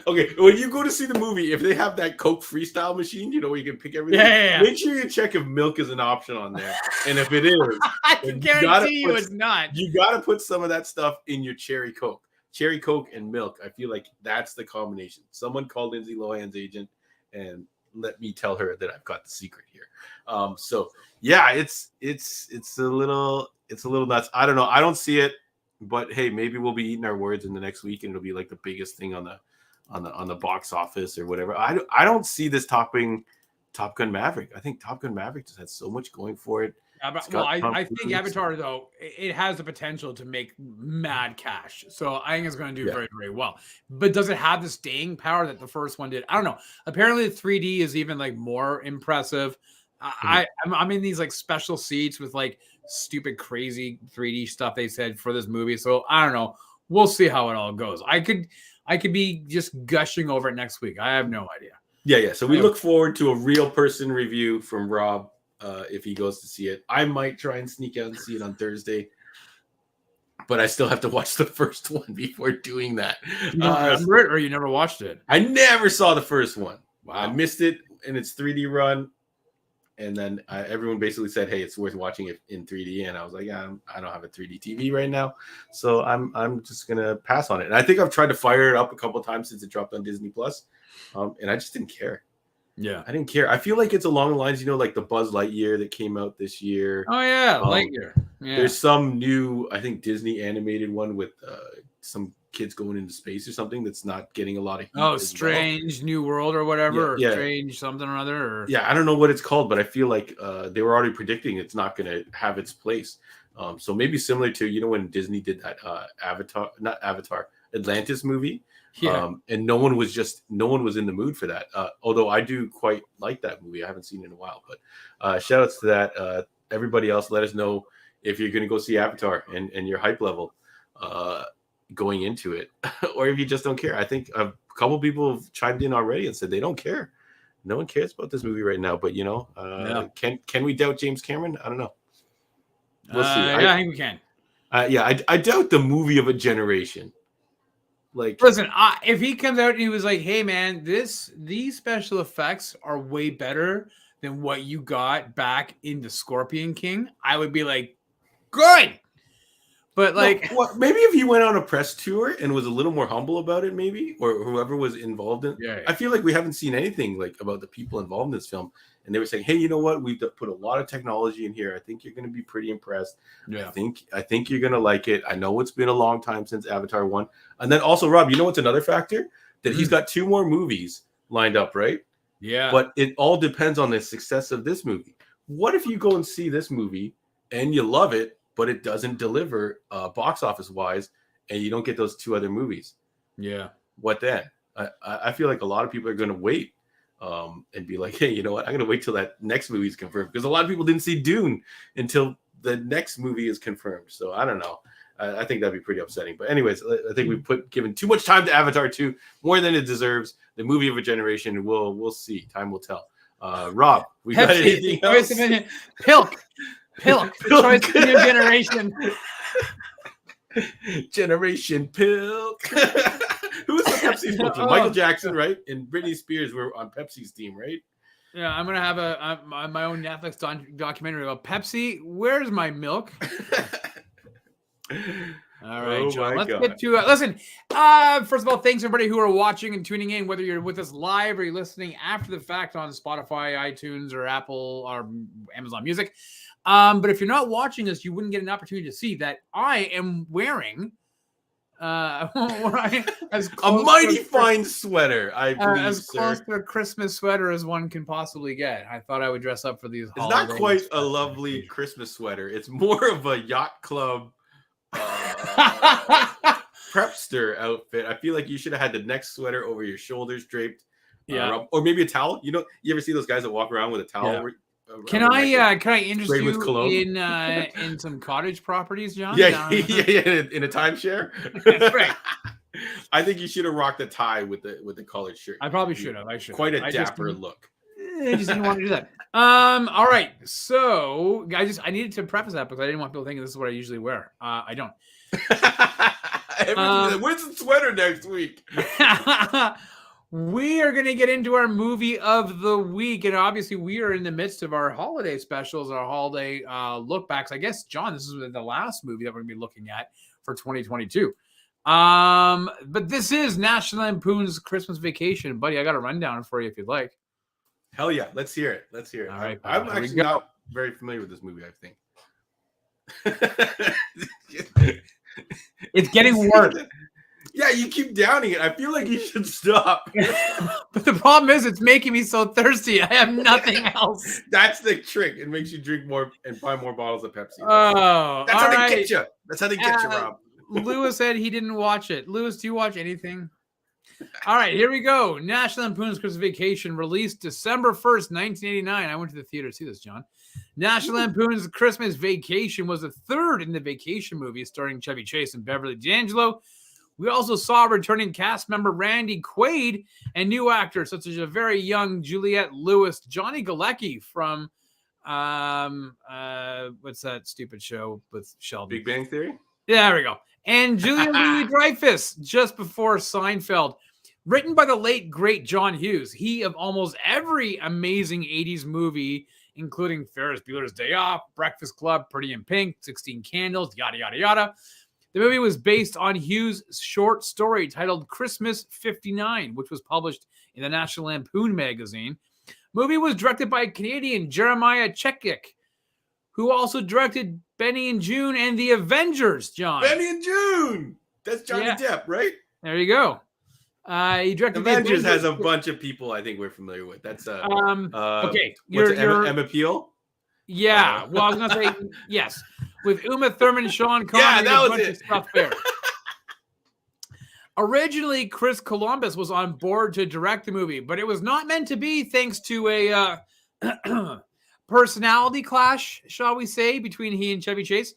Okay, when you go to see the movie, if they have that Coke freestyle machine, where you can pick everything, make sure you check if milk is an option on there. And if it is, I can guarantee you it's not. You got to put some of that stuff in your cherry Coke. Cherry Coke and milk. I feel like that's the combination. Someone call Lindsay Lohan's agent and let me tell her that I've got the secret here. So yeah, it's a little nuts. I don't know. I don't see it, but hey, maybe we'll be eating our words in the next week and it'll be like the biggest thing on the box office or whatever. I don't see this topping Top Gun Maverick. I think Top Gun Maverick just had so much going for it. I think Avatar, though, it has the potential to make mad cash. So I think it's going to do very, very well. But does it have the staying power that the first one did? I don't know. Apparently, the 3D is even like more impressive. I'm in these like special seats with like stupid, crazy 3D stuff they said for this movie. So I don't know. We'll see how it all goes. I could be just gushing over it next week. I have no idea. Yeah. So we look forward to a real person review from Rob. If he goes to see it, I might try and sneak out and see it on Thursday. but I still have to watch the first one before doing that. You don't remember it, or you never watched it? I never saw the first one. Wow. I missed it in its 3D run. And then everyone basically said, "Hey, it's worth watching it in 3D." And I was like, "Yeah, I don't have a 3D TV right now, so I'm just gonna pass on it." And I think I've tried to fire it up a couple of times since it dropped on Disney Plus, and I just didn't care. Yeah, I didn't care. I feel like it's along the lines, like the Buzz Lightyear that came out this year. Oh yeah, Lightyear. Yeah. There's some new, I think, Disney animated one with some kids going into space or something that's not getting a lot of heat. Strange New World or whatever, or Strange something or other. Or... Yeah, I don't know what it's called, but I feel like they were already predicting it's not going to have its place. So maybe similar to, when Disney did that Atlantis movie. Yeah. And no one was in the mood for that. Although I do quite like that movie. I haven't seen it in a while, but shout outs to that. Everybody else, let us know if you're going to go see Avatar and your hype level going into it, or if you just don't care. I think a couple people have chimed in already and said they don't care. No one cares about this movie right now, but can we doubt James Cameron? I don't know. We'll see. I think we can. I doubt the movie of a generation. Like, listen, if he comes out and he was like, "Hey man, these special effects are way better than what you got back in the Scorpion King," I would be like, "Good." But like, maybe if he went on a press tour and was a little more humble about it, maybe, or whoever was involved in. Yeah. I feel like we haven't seen anything like about the people involved in this film, and they were saying, "Hey, you know what? We've put a lot of technology in here. I think you're going to be pretty impressed. Yeah. I think you're going to like it. I know it's been a long time since Avatar 1." And then also, Rob, you know what's another factor? That he's got 2 more movies lined up, right? Yeah. But it all depends on the success of this movie. What if you go and see this movie and you love it, but it doesn't deliver box office wise, and you don't get those 2 other movies? Yeah. What then? I feel like a lot of people are going to wait and be like, "Hey, you know what? I'm going to wait till that next movie is confirmed," because a lot of people didn't see Dune until the next movie is confirmed. So I don't know. I think that'd be pretty upsetting. But anyways, I think we've given too much time to Avatar 2, more than it deserves. The movie of a generation. We'll see. Time will tell. Rob, we got anything else? Wait a minute. Pilk. Choice of new generation. Generation Pilk. Who's the Pepsi sponsor? Michael Jackson, right? And Britney Spears were on Pepsi's team, right? Yeah, I'm gonna have my own Netflix documentary about Pepsi. Where's my milk? All right, John. Let's get to listen. First of all, thanks everybody who are watching and tuning in, whether you're with us live or you're listening after the fact on Spotify, iTunes, or Apple or Amazon Music. But if you're not watching us, you wouldn't get an opportunity to see that I am wearing a mighty fine sweater, I believe, as close to a Christmas sweater as one can possibly get. I thought I would dress up for these. It's not quite a lovely Christmas sweater. It's more of a yacht club prepster outfit. I feel like you should have had the neck sweater over your shoulders draped. Or maybe a towel. You ever see those guys that walk around with a towel? Yeah. Can I interest you in some cottage properties, John? Yeah, in a timeshare. That's right. I think you should have rocked a tie with the collared shirt. I probably should have. Quite a dapper look. I just didn't want to do that. All right. So I needed to preface that because I didn't want people thinking this is what I usually wear. I don't. When's the sweater next week? We are going to get into our movie of the week. And obviously, we are in the midst of our holiday specials, our holiday look backs. I guess, John, this is the last movie that we're going to be looking at for 2022. But this is National Lampoon's Christmas Vacation. Buddy, I got a rundown for you if you'd like. Hell yeah. Let's hear it. All right. I'm actually not very familiar with this movie, I think. It's getting worse. Yeah, you keep downing it. I feel like you should stop. But the problem is it's making me so thirsty. I have nothing else. That's the trick. It makes you drink more and buy more bottles of Pepsi. That's how they get you. That's how they get you, Rob. Lewis said he didn't watch it. Lewis, do you watch anything? All right, here we go. National Lampoon's Christmas Vacation, released December 1st, 1989. I went to the theater to see this, John. National Lampoon's Christmas Vacation was the third in the Vacation movie starring Chevy Chase and Beverly D'Angelo. We also saw returning cast member Randy Quaid and new actors such as a very young Juliette Lewis, Johnny Galecki from what's that stupid show with Sheldon? Big Bang Theory? Yeah, there we go. And Julia Louis-Dreyfus, just before Seinfeld. Written by the late, great John Hughes. He of almost every amazing 80s movie, including Ferris Bueller's Day Off, Breakfast Club, Pretty in Pink, 16 Candles, yada, yada, yada. The movie was based on Hughes' short story titled Christmas 59, which was published in the National Lampoon magazine. The movie was directed by Canadian Jeremiah Chechik, who also directed Benny and June and The Avengers, John. Benny and June! That's Johnny Depp, right? There you go. He directed Avengers has a bunch of people I think we're familiar with. That's okay. Emma Peel? Yeah. Well, I was gonna say yes. With Uma Thurman, Sean Connery, yeah, that was bunch it. Of stuff there. Originally, Chris Columbus was on board to direct the movie, but it was not meant to be, thanks to a personality clash, shall we say, between he and Chevy Chase.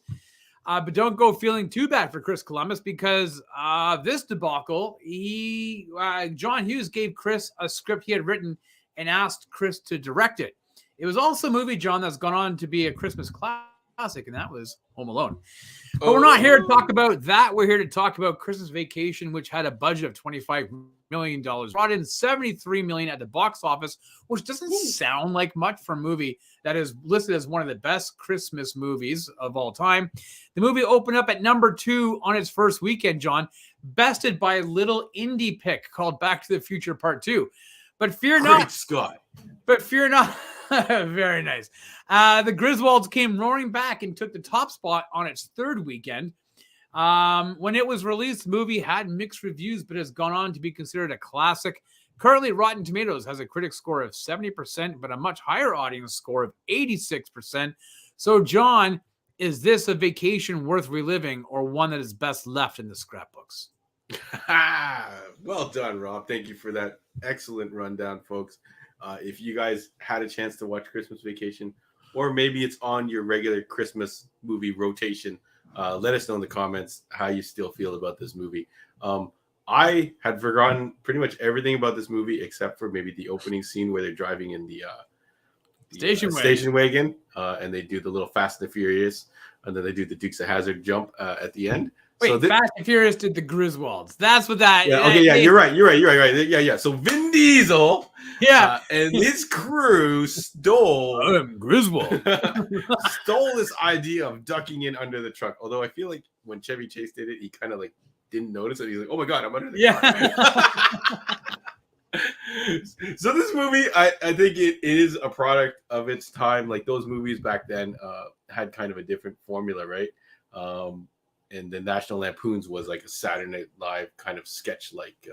But don't go feeling too bad for Chris Columbus, because this debacle, John Hughes gave Chris a script he had written and asked Chris to direct it. It was also a movie, John, that's gone on to be a Christmas classic, and that was Home Alone. But we're not here to talk about that. We're here to talk about Christmas Vacation, which had a budget of $25 million, brought in $73 million at the box office, which doesn't sound like much for a movie that is listed as one of the best Christmas movies of all time. The movie opened up at number 2 on its first weekend, John, bested by a little indie pick called Back to the Future Part 2. But fear not, Scott. But fear not. Very nice. The Griswolds came roaring back and took the top spot on its third weekend. When it was released, the movie had mixed reviews, but has gone on to be considered a classic. Currently, Rotten Tomatoes has a critic score of 70%, but a much higher audience score of 86%. So, John, is this a vacation worth reliving, or one that is best left in the scrapbooks? Well done, Rob. Thank you for that excellent rundown, folks. If you guys had a chance to watch Christmas Vacation, or maybe it's on your regular Christmas movie rotation, let us know in the comments how you still feel about this movie. I had forgotten pretty much everything about this movie except for maybe the opening scene where they're driving in the station wagon, and they do the little Fast and the Furious, and then they do the Dukes of Hazzard jump at the end. Wait, Fast and Furious did the Griswolds. That's what that. Yeah. Okay. Yeah. You're right. Yeah. So Vin Diesel. Yeah. And his crew stole Griswold. stole this idea of ducking in under the truck. Although I feel like when Chevy Chase did it, he kind of like didn't notice it. He's like, "Oh my god, I'm under the car." So this movie, I think it is a product of its time. Like those movies back then had kind of a different formula, right? And the National Lampoon's was like a Saturday Night Live kind of sketch like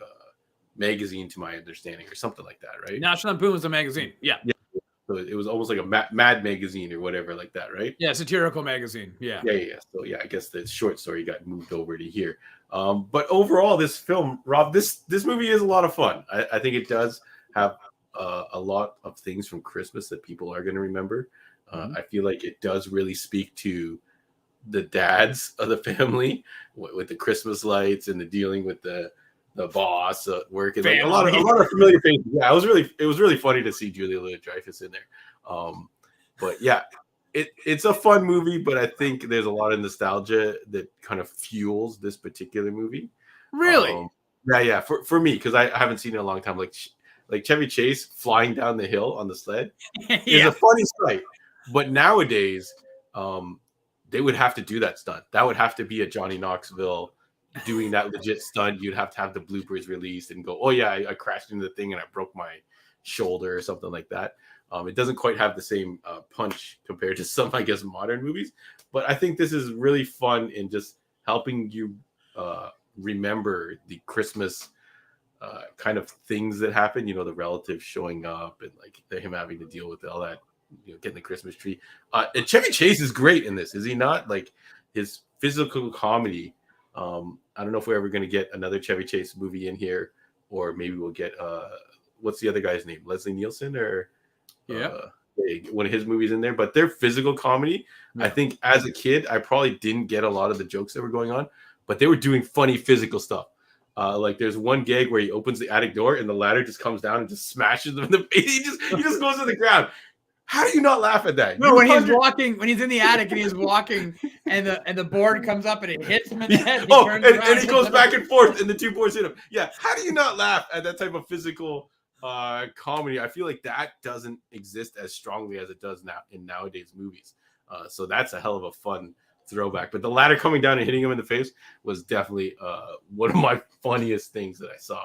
magazine, to my understanding, or something like that, right? National Lampoon was a magazine. Yeah. So it was almost like a Mad magazine or whatever like that, right? Yeah, satirical magazine. Yeah. So yeah, I guess the short story got moved over to here. But overall, this film, Rob, this movie is a lot of fun. I think it does have a lot of things from Christmas that people are going to remember. I feel like it does really speak to the dads of the family with the Christmas lights and the dealing with the boss at work, and like a lot of familiar faces. Yeah, it was really funny to see Julia Louis-Dreyfus in there. But yeah, it's a fun movie, but I think there's a lot of nostalgia that kind of fuels this particular movie. Really? Yeah. For me, because I haven't seen it in a long time. Like Chevy Chase flying down the hill on the sled is a funny sight, but nowadays, they would have to do that stunt. That would have to be a Johnny Knoxville doing that legit stunt. You'd have to have the bloopers released and go, "Oh yeah, I crashed into the thing and I broke my shoulder," or something like that. It doesn't quite have the same punch compared to some, I guess, modern movies. But I think this is really fun in just helping you remember the Christmas kind of things that happen. You know, the relatives showing up and like him having to deal with all that. You know, getting the Christmas tree. And Chevy Chase is great in this, is he not? Like his physical comedy. I don't know if we're ever going to get another Chevy Chase movie in here, or maybe we'll get what's the other guy's name? Leslie Nielsen, or one of his movies in there. But their physical comedy, I think, as a kid, I probably didn't get a lot of the jokes that were going on, but they were doing funny physical stuff. Like there's one gag where he opens the attic door and the ladder just comes down and just smashes them in the face. He just goes to the ground. How do you not laugh at that? No, when he's walking, when he's in the attic and he's walking, and the board comes up and it hits him in the head. And and he goes back and forth, and the 2 boards hit him. Yeah, how do you not laugh at that type of physical comedy? I feel like that doesn't exist as strongly as it does now in nowadays movies. So that's a hell of a fun throwback. But the ladder coming down and hitting him in the face was definitely one of my funniest things that I saw.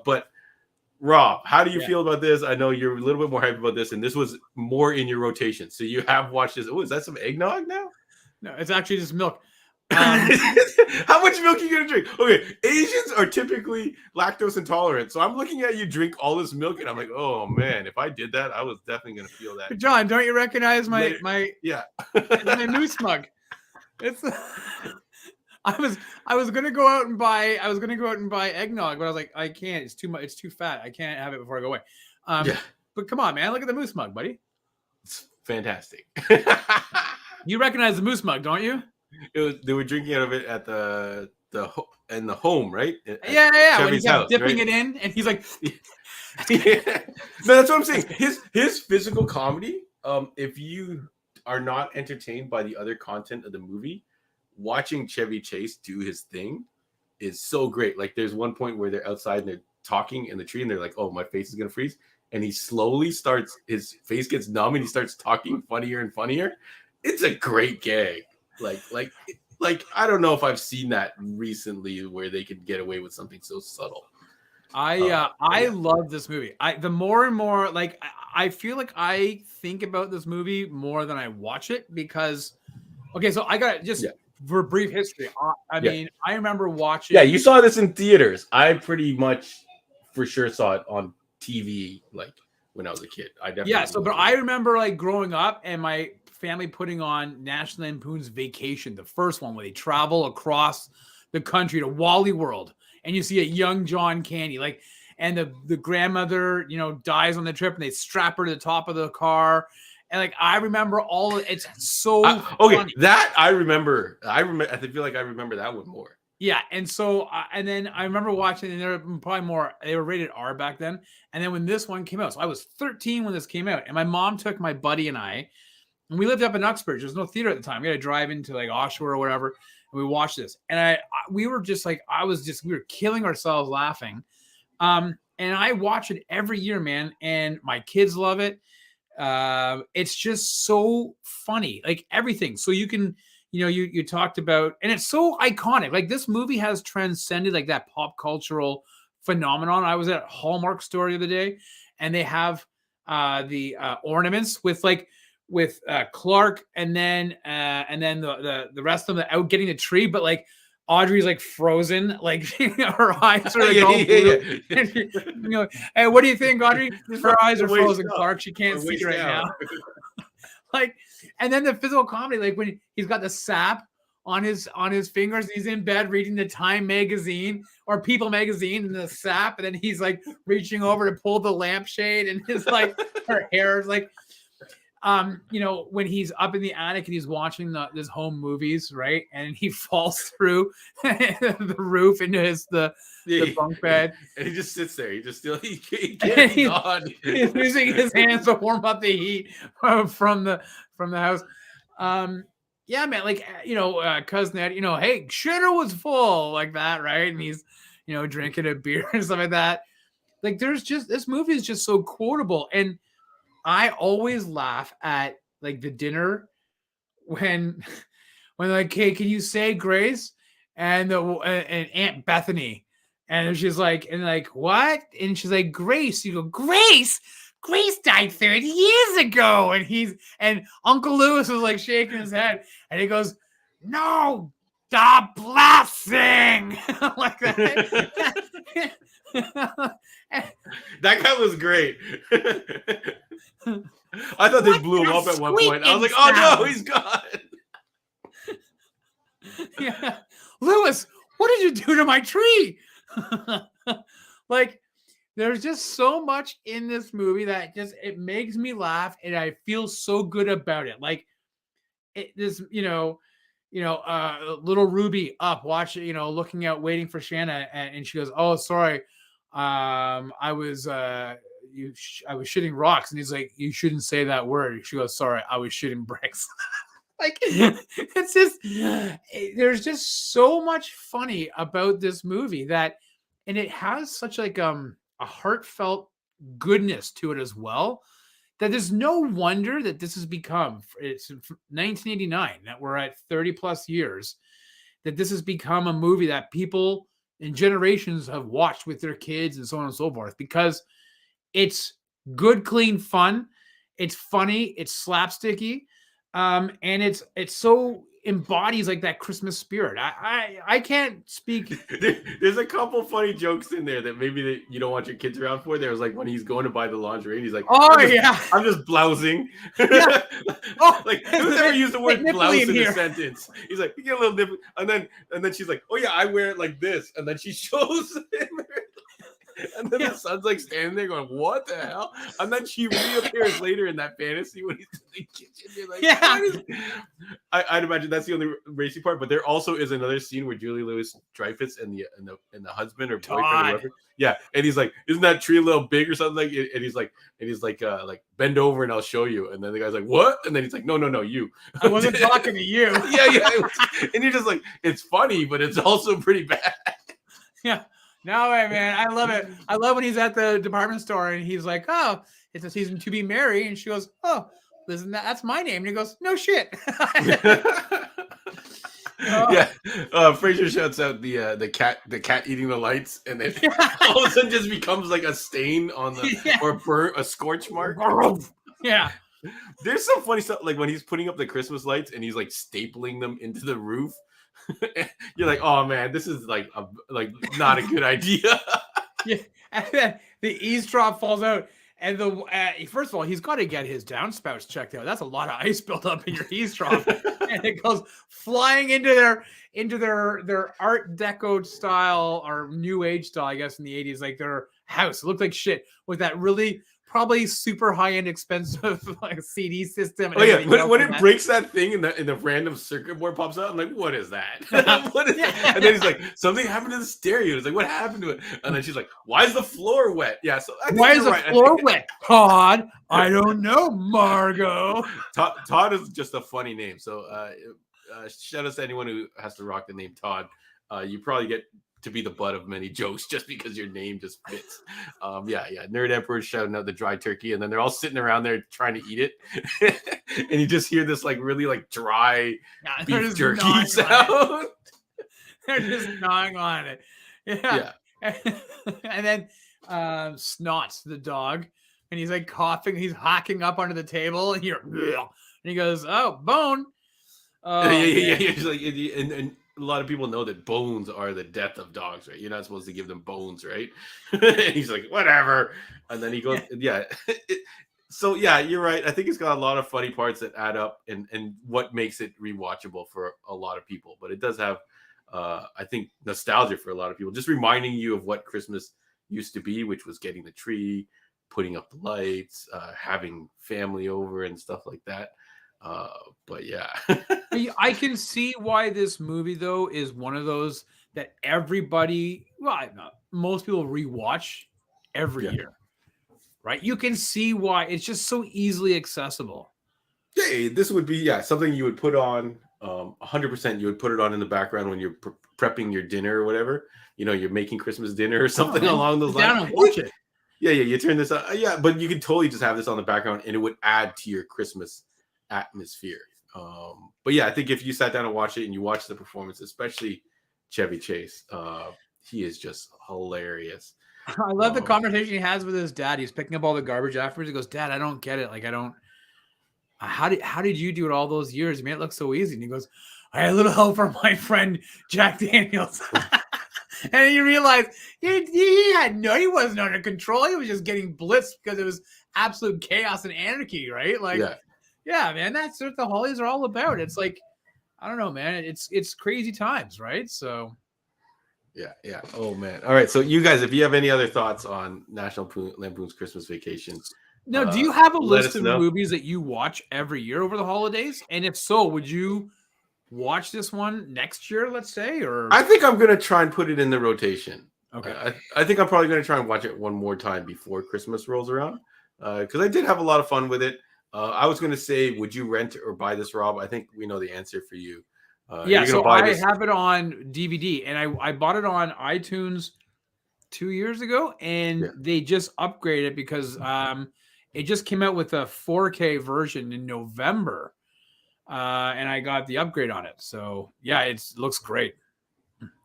But Rob, how do you feel about this? I know you're a little bit more hyped about this, and this was more in your rotation. So you have watched this. Oh, is that some eggnog now? No, it's actually just milk. How much milk are you going to drink? Okay, Asians are typically lactose intolerant. So I'm looking at you drink all this milk, and I'm like, oh, man, if I did that, I was definitely going to feel that. John, don't you recognize my my moose mug? It's I was gonna go out and buy eggnog, but I was like, I can't. It's too much. It's too fat. I can't have it before I go away. But come on, man, look at the moose mug, buddy. It's fantastic. You recognize the moose mug, don't you? They were drinking out of it at the home, right? At when he's dipping it in, and he's like, yeah. No, that's what I'm saying. His physical comedy. If you are not entertained by the other content of the movie, watching Chevy Chase do his thing is so great. Like there's one point where they're outside and they're talking in the tree and they're like, oh, my face is going to freeze. And he slowly starts, his face gets numb and he starts talking funnier and funnier. It's a great gag. Like I don't know if I've seen that recently where they could get away with something so subtle. I love this movie. The more and more, like, I feel like I think about this movie more than I watch it because, okay, so I got just for brief history. I mean, I remember watching. Yeah, you saw this in theaters. I pretty much for sure saw it on TV, like when I was a kid. I definitely. But I remember like growing up and my family putting on National Lampoon's Vacation, the first one where they travel across the country to Wally World, and you see a young John Candy, like, and the grandmother, dies on the trip, and they strap her to the top of the car. And like I remember all of it's so funny. That I remember. I feel like I remember that one more. Yeah, and so and then I remember watching, and they were probably more. They were rated R back then. And then when this one came out, so I was 13 when this came out, and my mom took my buddy and I, and we lived up in Uxbridge. There's no theater at the time. We had to drive into like Oshawa or whatever, and we watched this. And we were just like, we were killing ourselves laughing. And I watch it every year, man. And my kids love it. It's just so funny, like everything. So you can, you talked about, and it's so iconic. Like this movie has transcended like that pop cultural phenomenon. I was at Hallmark store the other day, and they have the ornaments with Clark, and then the rest of them out getting the tree, but like Audrey's like frozen, like her eyes are like all blue. And hey, what do you think, Audrey? Her eyes are frozen, Clark. She can't see right now. Like, and then the physical comedy, like when he's got the sap on his fingers, and he's in bed reading the Time magazine or People magazine, and the sap, and then he's like reaching over to pull the lampshade, and his like her hair is like. When he's up in the attic and he's watching this home movies, right? And he falls through the roof into the bunk bed. And he just sits there. He can't be on. He's using his hands to warm up the heat from the house. Yeah, man, like, cousin Ed, hey, shitter was full, like that, right? And he's, drinking a beer and stuff like that. Like this movie is just so quotable. And I always laugh at like the dinner when like, hey, can you say grace? And Aunt Bethany, and she's like, what? And she's like, Grace. You go, Grace died 30 years ago. And Uncle Lewis was like shaking his head, and he goes, no, the blessing. Like that. That guy was great. I thought they blew him up at one point. I was like, oh no, he's gone. Yeah. Lewis, what did you do to my tree? Like, there's just so much in this movie that it makes me laugh, and I feel so good about it. Like, little Ruby up watching, looking out, waiting for Shanna, and she goes, oh, sorry. I was, I was shitting rocks. And he's like, you shouldn't say that word. She goes, sorry, I was shitting bricks. Like, it's just, there's just so much funny about this movie and it has such like a heartfelt goodness to it as well, that there's no wonder that this has become, it's 1989, that we're at 30 plus years, that this has become a movie that people in generations have watched with their kids and so on and so forth, because it's good, clean fun. It's funny. It's slapsticky. And it's so embodies like that Christmas spirit. I can't speak. There's a couple funny jokes in there that maybe that you don't want your kids around for. There was like when he's going to buy the lingerie and he's like, I'm just blousing. Yeah. Like who's ever used the word blouse in a sentence? He's like, you get a little nipple, and then she's like, oh yeah, I wear it like this, and then she shows him. And then the son's like standing there going, what the hell? And then she reappears later in that fantasy when he's in the kitchen. You're like, I'd imagine that's the only racy part. But there also is another scene where Julie Louis-Dreyfus and the husband or boyfriend or whatever. Yeah. And he's like, isn't that tree a little big or something? Like, and he's like, bend over and I'll show you. And then the guy's like, what? And then he's like, no, you. I wasn't talking to you. Yeah. And you're just like, it's funny, but it's also pretty bad. Yeah. No way, man. I love it. I love when he's at the department store and he's like, oh, it's a season to be merry. And she goes, oh, listen, that's my name. And he goes, no shit. Yeah. Fraser shouts out the cat eating the lights, and then all of a sudden just becomes like a stain on the or burn a scorch mark. Yeah. There's some funny stuff like when he's putting up the Christmas lights and he's like stapling them into the roof. You're like, oh man, this is like not a good idea. Yeah, and then the eavesdrop falls out, and first of all, he's got to get his downspouts checked out. That's a lot of ice built up in your eavesdrop, and it goes flying into their Art Deco style or New Age style, I guess, in the 80s, like their house. It looked like shit with that really. Probably super high-end, expensive like CD system. Oh yeah, when it breaks that thing and the random circuit board pops out, I'm like, what is that? What is that? And then he's like, something happened to the stereo. It's like, what happened to it? And then she's like, why is the floor wet? Yeah, so why is the floor wet? Todd, I don't know, Margot. Todd is just a funny name. So shout out to anyone who has to rock the name Todd. You probably get to be the butt of many jokes just because your name just fits. Nerd Emperor shouting out the dry turkey, and then they're all sitting around there trying to eat it. And you just hear this like really like dry beef jerky sound. They're just gnawing on it. Yeah. And then Snots, the dog, and he's like coughing, he's hacking up under the table, and he goes, oh, bone. Yeah. He's like, and a lot of people know that bones are the death of dogs, right? You're not supposed to give them bones, right? And he's like, whatever. And then he goes, So yeah, you're right. I think it's got a lot of funny parts that add up and what makes it rewatchable for a lot of people. But it does have, I think, nostalgia for a lot of people, just reminding you of what Christmas used to be, which was getting the tree, putting up the lights, having family over and stuff like that. But yeah. I can see why this movie though is one of those that everybody, most people rewatch every year, right? You can see why it's just so easily accessible. Yeah, this would be something you would put on 100%. You would put it on in the background when you're prepping your dinner or whatever. You know, you're making Christmas dinner or something along those lines. Down and watch it. Yeah, you turn this on. But you could totally just have this on the background and it would add to your Christmas atmosphere. But yeah, I think if you sat down and watched it and you watched the performance, especially Chevy Chase, he is just hilarious. I love the conversation he has with his dad. He's picking up all the garbage afterwards. He goes, Dad, I don't get it. Like, I don't. How did you do it all those years? You made it look so easy. And he goes, I had a little help from my friend Jack Daniels. And then you realize he wasn't under control. He was just getting blitzed because it was absolute chaos and anarchy, right? Like, yeah, man, that's what the holidays are all about. It's like, I don't know, man. It's crazy times, right? So. Yeah. Oh man. All right. So you guys, if you have any other thoughts on National Lampoon's Christmas Vacation, no, do you have a list of movies that you watch every year over the holidays? And if so, would you watch this one next year, let's say? Or I think I'm gonna try and put it in the rotation. Okay. I think I'm probably going to try and watch it one more time before Christmas rolls around, because I did have a lot of fun with it. I was going to say, would you rent or buy this, Rob? I think we know the answer for you. Yeah, you're going to so buy I this. have it on DVD, and I bought it on iTunes 2 years ago, and they just upgraded because it just came out with a 4K version in November, and I got the upgrade on it. So yeah, it looks great.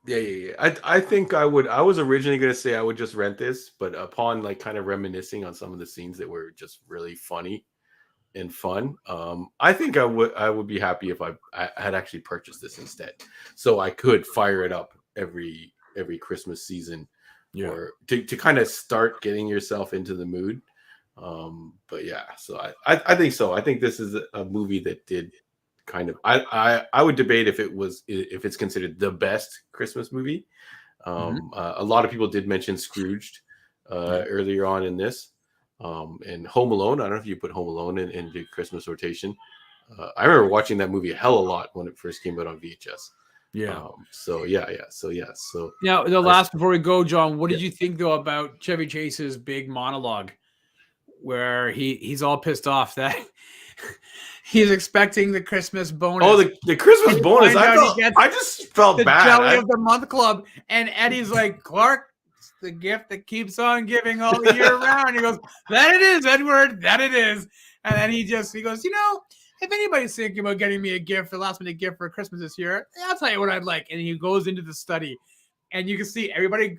Yeah. I think I would. I was originally going to say I would just rent this, but upon like kind of reminiscing on some of the scenes that were just really funny and fun, I think I would be happy if I had actually purchased this instead, so I could fire it up every Christmas season, or to kind of start getting yourself into the mood. But yeah, so I think so. I think this is a movie that did kind of. I would debate if it's considered the best Christmas movie. A lot of people did mention Scrooged earlier on in this. And Home Alone. I don't know if you put Home Alone in the Christmas rotation. I remember watching that movie a hell of a lot when it first came out on VHS. Yeah. So now the last before we go, John, what did you think though about Chevy Chase's big monologue, where he's all pissed off that he's expecting the Christmas bonus? Oh, the Christmas bonus! I just felt the bad. Jelly of the Month Club, and Eddie's like, Clark, the gift that keeps on giving all year round. He goes, that it is, Edward, that it is. And then he goes, if anybody's thinking about getting me a gift, the last minute gift for Christmas this year, I'll tell you what I'd like. And he goes into the study, and you can see everybody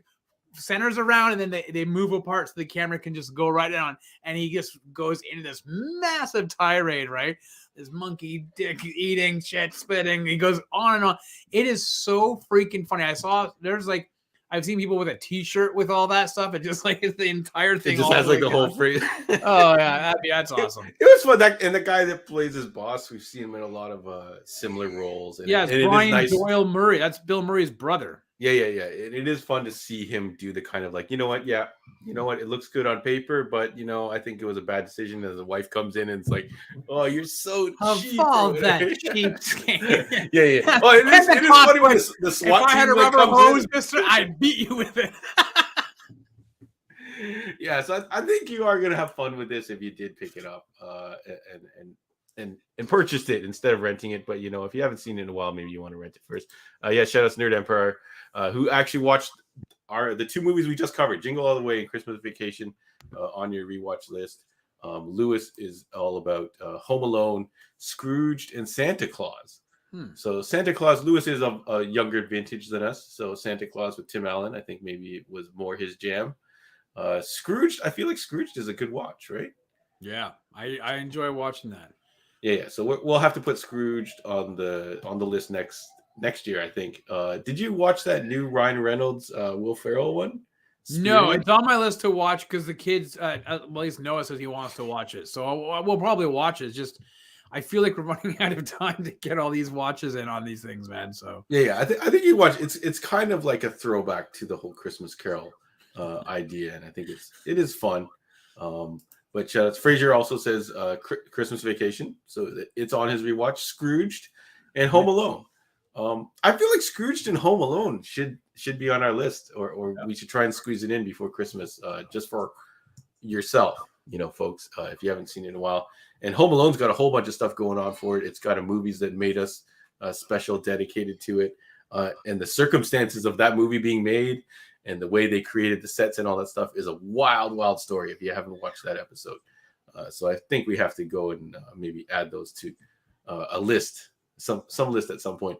centers around, and then they move apart so the camera can just go right down. And he just goes into this massive tirade, right? This monkey dick eating, shit spitting. He goes on and on. It is so freaking funny. I've seen people with a T-shirt with all that stuff. It just like it's the entire thing. It just has like the whole phrase. Oh yeah, that's awesome. It was fun. And the guy that plays his boss, we've seen him in a lot of similar roles. And it's Brian Doyle Murray. That's Bill Murray's brother. Yeah. It is fun to see him do the kind of like, you know what? Yeah, you know what? It looks good on paper, but I think it was a bad decision. As the wife comes in and it's like, oh, you're so cheap. That cheapskate. Yeah. Oh, it is funny when the SWAT if I had a rubber hose, mister, I'd beat you with it. Yeah, so I think you are gonna have fun with this if you did pick it up and purchased it instead of renting it. But if you haven't seen it in a while, maybe you want to rent it first. Shout out to Nerd Empire, who actually watched the two movies we just covered, Jingle All the Way and Christmas Vacation, on your rewatch list. Lewis is all about Home Alone, Scrooged, and Santa Claus. So Santa Claus, Lewis is a younger vintage than us. So Santa Claus with Tim Allen, I think maybe it was more his jam. Scrooged, I feel like Scrooged is a good watch, right? Yeah, I enjoy watching that. Yeah. So we'll have to put Scrooged on the list next year, I think. Did you watch that new Ryan Reynolds, Will Ferrell one? No, it's on my list to watch because the kids, at least Noah says he wants to watch it. So we'll probably watch it. It's just, I feel like we're running out of time to get all these watches in on these things, man. So yeah. I think you watch. It's kind of like a throwback to the whole Christmas Carol idea, and I think it is fun. But Fraser also says Christmas Vacation, so it's on his rewatch. Scrooged and Home Alone. I feel like Scrooged and Home Alone should be on our list, or we should try and squeeze it in before Christmas, just for yourself, folks, if you haven't seen it in a while. And Home Alone's got a whole bunch of stuff going on for it. It's got a movies that made us special, dedicated to it, and the circumstances of that movie being made and the way they created the sets and all that stuff is a wild story if you haven't watched that episode. So I think we have to go and maybe add those to a list, some list at some point.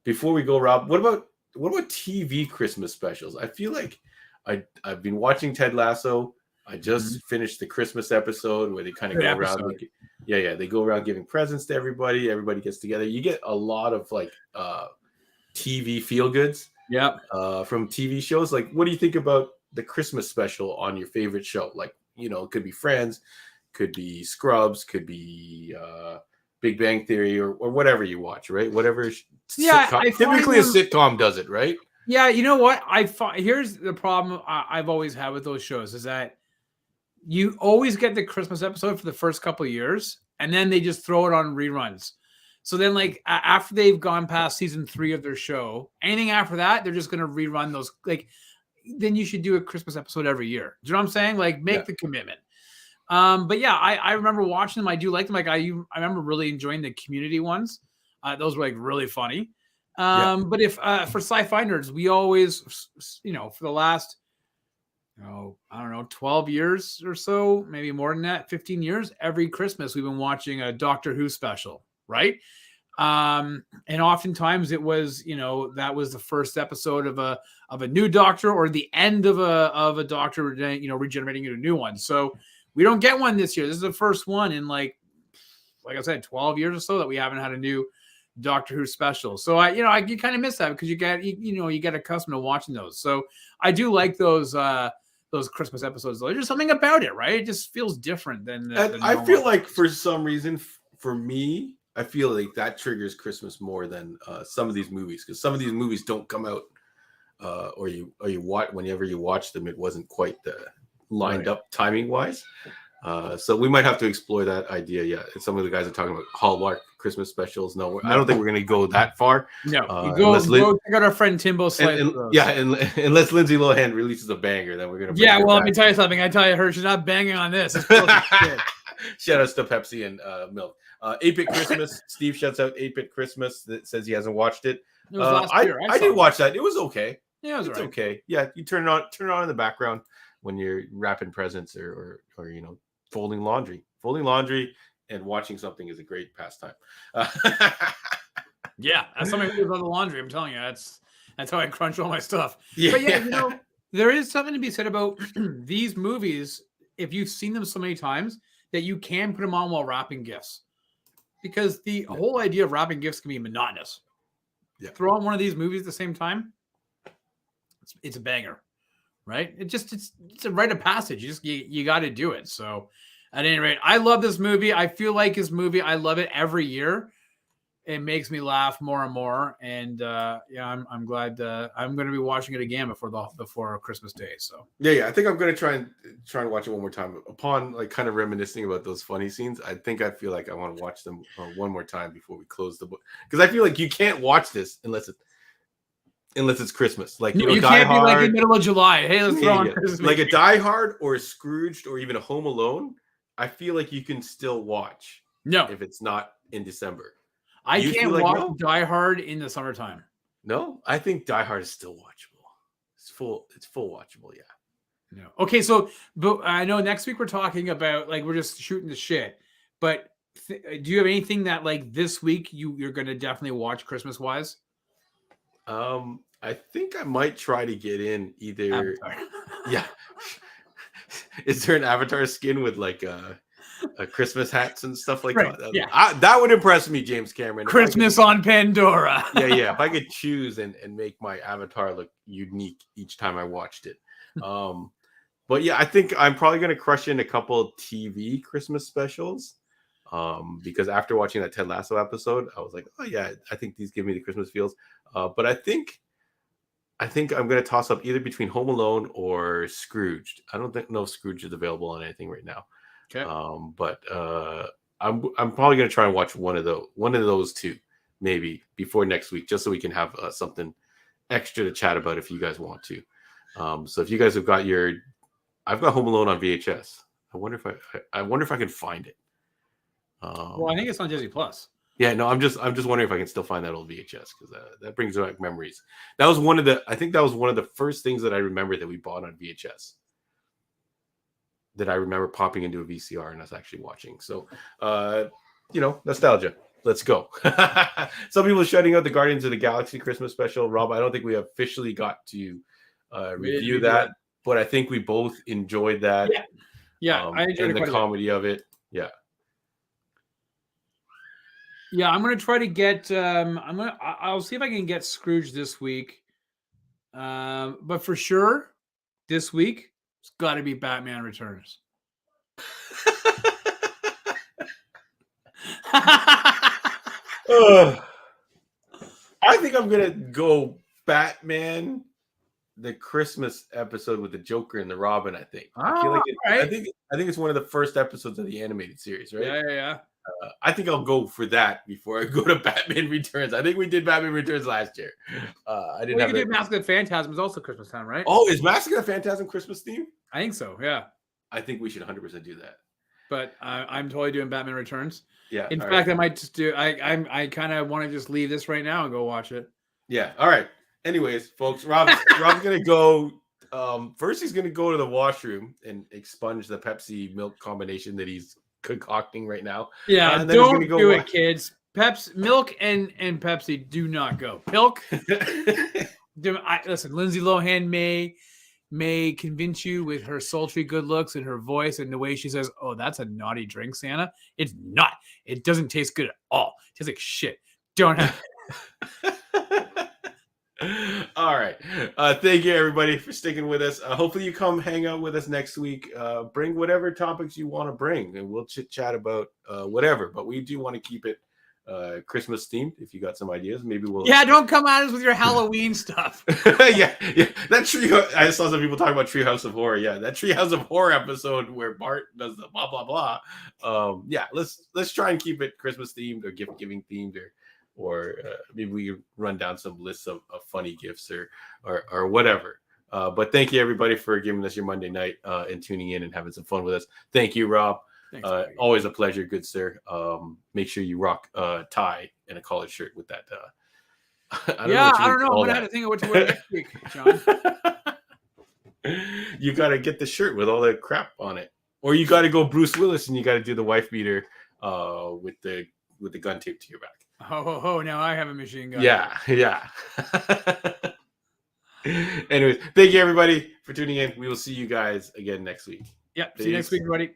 Before we go, Rob, what about TV Christmas specials? I feel like I've been watching Ted Lasso. I just finished the Christmas episode where they kind of go around. They go around giving presents to everybody. Everybody gets together. You get a lot of like TV feel goods. Yeah. From TV shows. Like, what do you think about the Christmas special on your favorite show? Like, it could be Friends, could be Scrubs, could be Big Bang Theory, or whatever you watch, right? Whatever. Typically a sitcom does it, right? Yeah, you know what? Here's the problem I've always had with those shows is that you always get the Christmas episode for the first couple of years, and then they just throw it on reruns. So then, like, after they've gone past season 3 of their show, anything after that, they're just going to rerun those. Like, then you should do a Christmas episode every year. Do you know what I'm saying? Like, make the commitment. But yeah, I remember watching them. I do like them. Like, I remember really enjoying the Community ones. Those were like really funny. But if for sci-fi nerds, we always, for the last, I don't know, 12 years or so, maybe more than that, 15 years, every Christmas we've been watching a Doctor Who special, right? And oftentimes it was, that was the first episode of a new Doctor, or the end of a Doctor, regenerating into a new one. So we don't get one this year. This is the first one in like I said, 12 years or so that we haven't had a new Doctor Who special. So you kind of miss that because you get accustomed to watching those. So I do like those Christmas episodes. There's just something about it, right? It just feels different than I feel like for some reason, for me, I feel like that triggers Christmas more than some of these movies, because some of these movies don't come out, or you watch, whenever you watch them, it wasn't quite lined up timing wise. So we might have to explore that idea. Yeah, some of the guys are talking about Hallmark Christmas specials. No, I don't think we're going to go that far. No, go check out our friend Timbo Slice. Unless Lindsay Lohan releases a banger, then we're going to. Yeah, well, let me tell you something. I tell you, her, she's not banging on this. Shout out to Pepsi and Milk. 8-Bit Christmas. Steve shouts out 8-Bit Christmas. That says he hasn't watched it. It was last year. I did watch that. It was okay. Yeah, it's okay. Yeah, you turn it on in the background when you're wrapping presents or folding laundry. Folding laundry and watching something is a great pastime. Yeah, that's something to do about the laundry. I'm telling you, that's how I crunch all my stuff. Yeah. But yeah, there is something to be said about these movies. If you've seen them so many times, that you can put them on while wrapping gifts, because the whole idea of wrapping gifts can be monotonous. Yeah. Throw on one of these movies at the same time, it's a banger, right? It's a rite of passage. You got to do it. So at any rate, I love this movie. I feel like this movie, I love it every year. It makes me laugh more and more. And I'm glad I'm going to be watching it again before Christmas Day. So yeah, I think I'm going to try and watch it one more time. Upon like kind of reminiscing about those funny scenes, I feel like I want to watch them one more time before we close the book, because I feel like you can't watch this unless it's Christmas. Like you can't be like in the middle of July. Hey, let's throw on Christmas. Like a Die Hard or a Scrooged or even a Home Alone. I feel like you can still watch. No, if it's not in December. I can't watch Die Hard in the summertime. No, I think Die Hard is still watchable. It's full watchable, yeah. No. Okay, but I know next week we're talking about, like, we're just shooting the shit. But do you have anything that, like, this week you're going to definitely watch Christmas wise? I think I might try to get in either. Avatar. Yeah. Is there an Avatar skin with like a Christmas hats and stuff like that? Yeah. That would impress me, James Cameron. Christmas on Pandora. Yeah. If I could choose and make my Avatar look unique each time I watched it. But yeah, I think I'm probably going to crush in a couple of TV Christmas specials. Because after watching that Ted Lasso episode, I was like, oh yeah, I think these give me the Christmas feels. But I think I'm going to toss up either between Home Alone or Scrooged. I don't know if Scrooge is available on anything right now. Okay. But I'm probably going to try and watch one of those two maybe before next week, just so we can have something extra to chat about if you guys want to. So if you guys have got I've got Home Alone on VHS. I wonder if I can find it. Well, I think it's on Disney Plus. Yeah, no, I'm just wondering if I can still find that old VHS, because that brings back memories. I think that was one of the first things that I remember that we bought on VHS. That I remember popping into a VCR and us actually watching. So, nostalgia. Let's go. Some people are shutting out the Guardians of the Galaxy Christmas special. Rob, I don't think we officially got to review that, but I think we both enjoyed that. Yeah, I enjoyed the comedy of it. Yeah. Yeah, I'm gonna try to get. I'll see if I can get Scrooge this week. But for sure, this week it's got to be Batman Returns. I think I'm gonna go Batman, the Christmas episode with the Joker and the Robin. I think. I feel like I think it's one of the first episodes of the animated series, right? Yeah. I think I'll go for that before I go to Batman Returns. I think we did Batman Returns last year. I didn't have do Mask of the Phantasm. It's also Christmas time, right? Oh, is Mask of the Phantasm Christmas theme? I think so. Yeah. I think we should 100% do that. But I'm totally doing Batman Returns. Yeah. In fact, I might just do. I kind of want to just leave this right now and go watch it. Yeah. All right. Anyways, folks, Rob's gonna go. First, he's gonna go to the washroom and expunge the Pepsi milk combination that he's concocting right now. Yeah, don't do it, kids. Milk and Pepsi do not go. Milk. Listen, Lindsay Lohan may convince you with her sultry good looks and her voice and the way she says, "Oh, that's a naughty drink, Santa." It's not. It doesn't taste good at all. It tastes like shit. Don't have. All right. Thank you, everybody, for sticking with us. Hopefully you come hang out with us next week. Bring whatever topics you want to bring, and we'll chit-chat about whatever. But we do want to keep it Christmas themed. If you got some ideas, maybe we'll... Yeah, don't come at us with your Halloween stuff. yeah. That tree... I saw some people talking about Treehouse of Horror. Yeah, that Treehouse of Horror episode where Bart does the blah, blah, blah. Yeah, let's try and keep it Christmas themed or gift-giving themed, or maybe we can run down some lists of funny gifts or whatever. But thank you, everybody, for giving us your Monday night and tuning in and having some fun with us. Thank you, Rob. Thanks, always a pleasure, good sir. Make sure you rock a tie and a collared shirt with that. I don't know. I'm going to have to think of what to wear next week, John. You got to get the shirt with all the crap on it. Or you got to go Bruce Willis and you got to do the wife beater with the gun taped to your back. Oh, now I have a machine gun. Yeah. Anyways, thank you, everybody, for tuning in. We will see you guys again next week. Yeah, see you next week, everybody.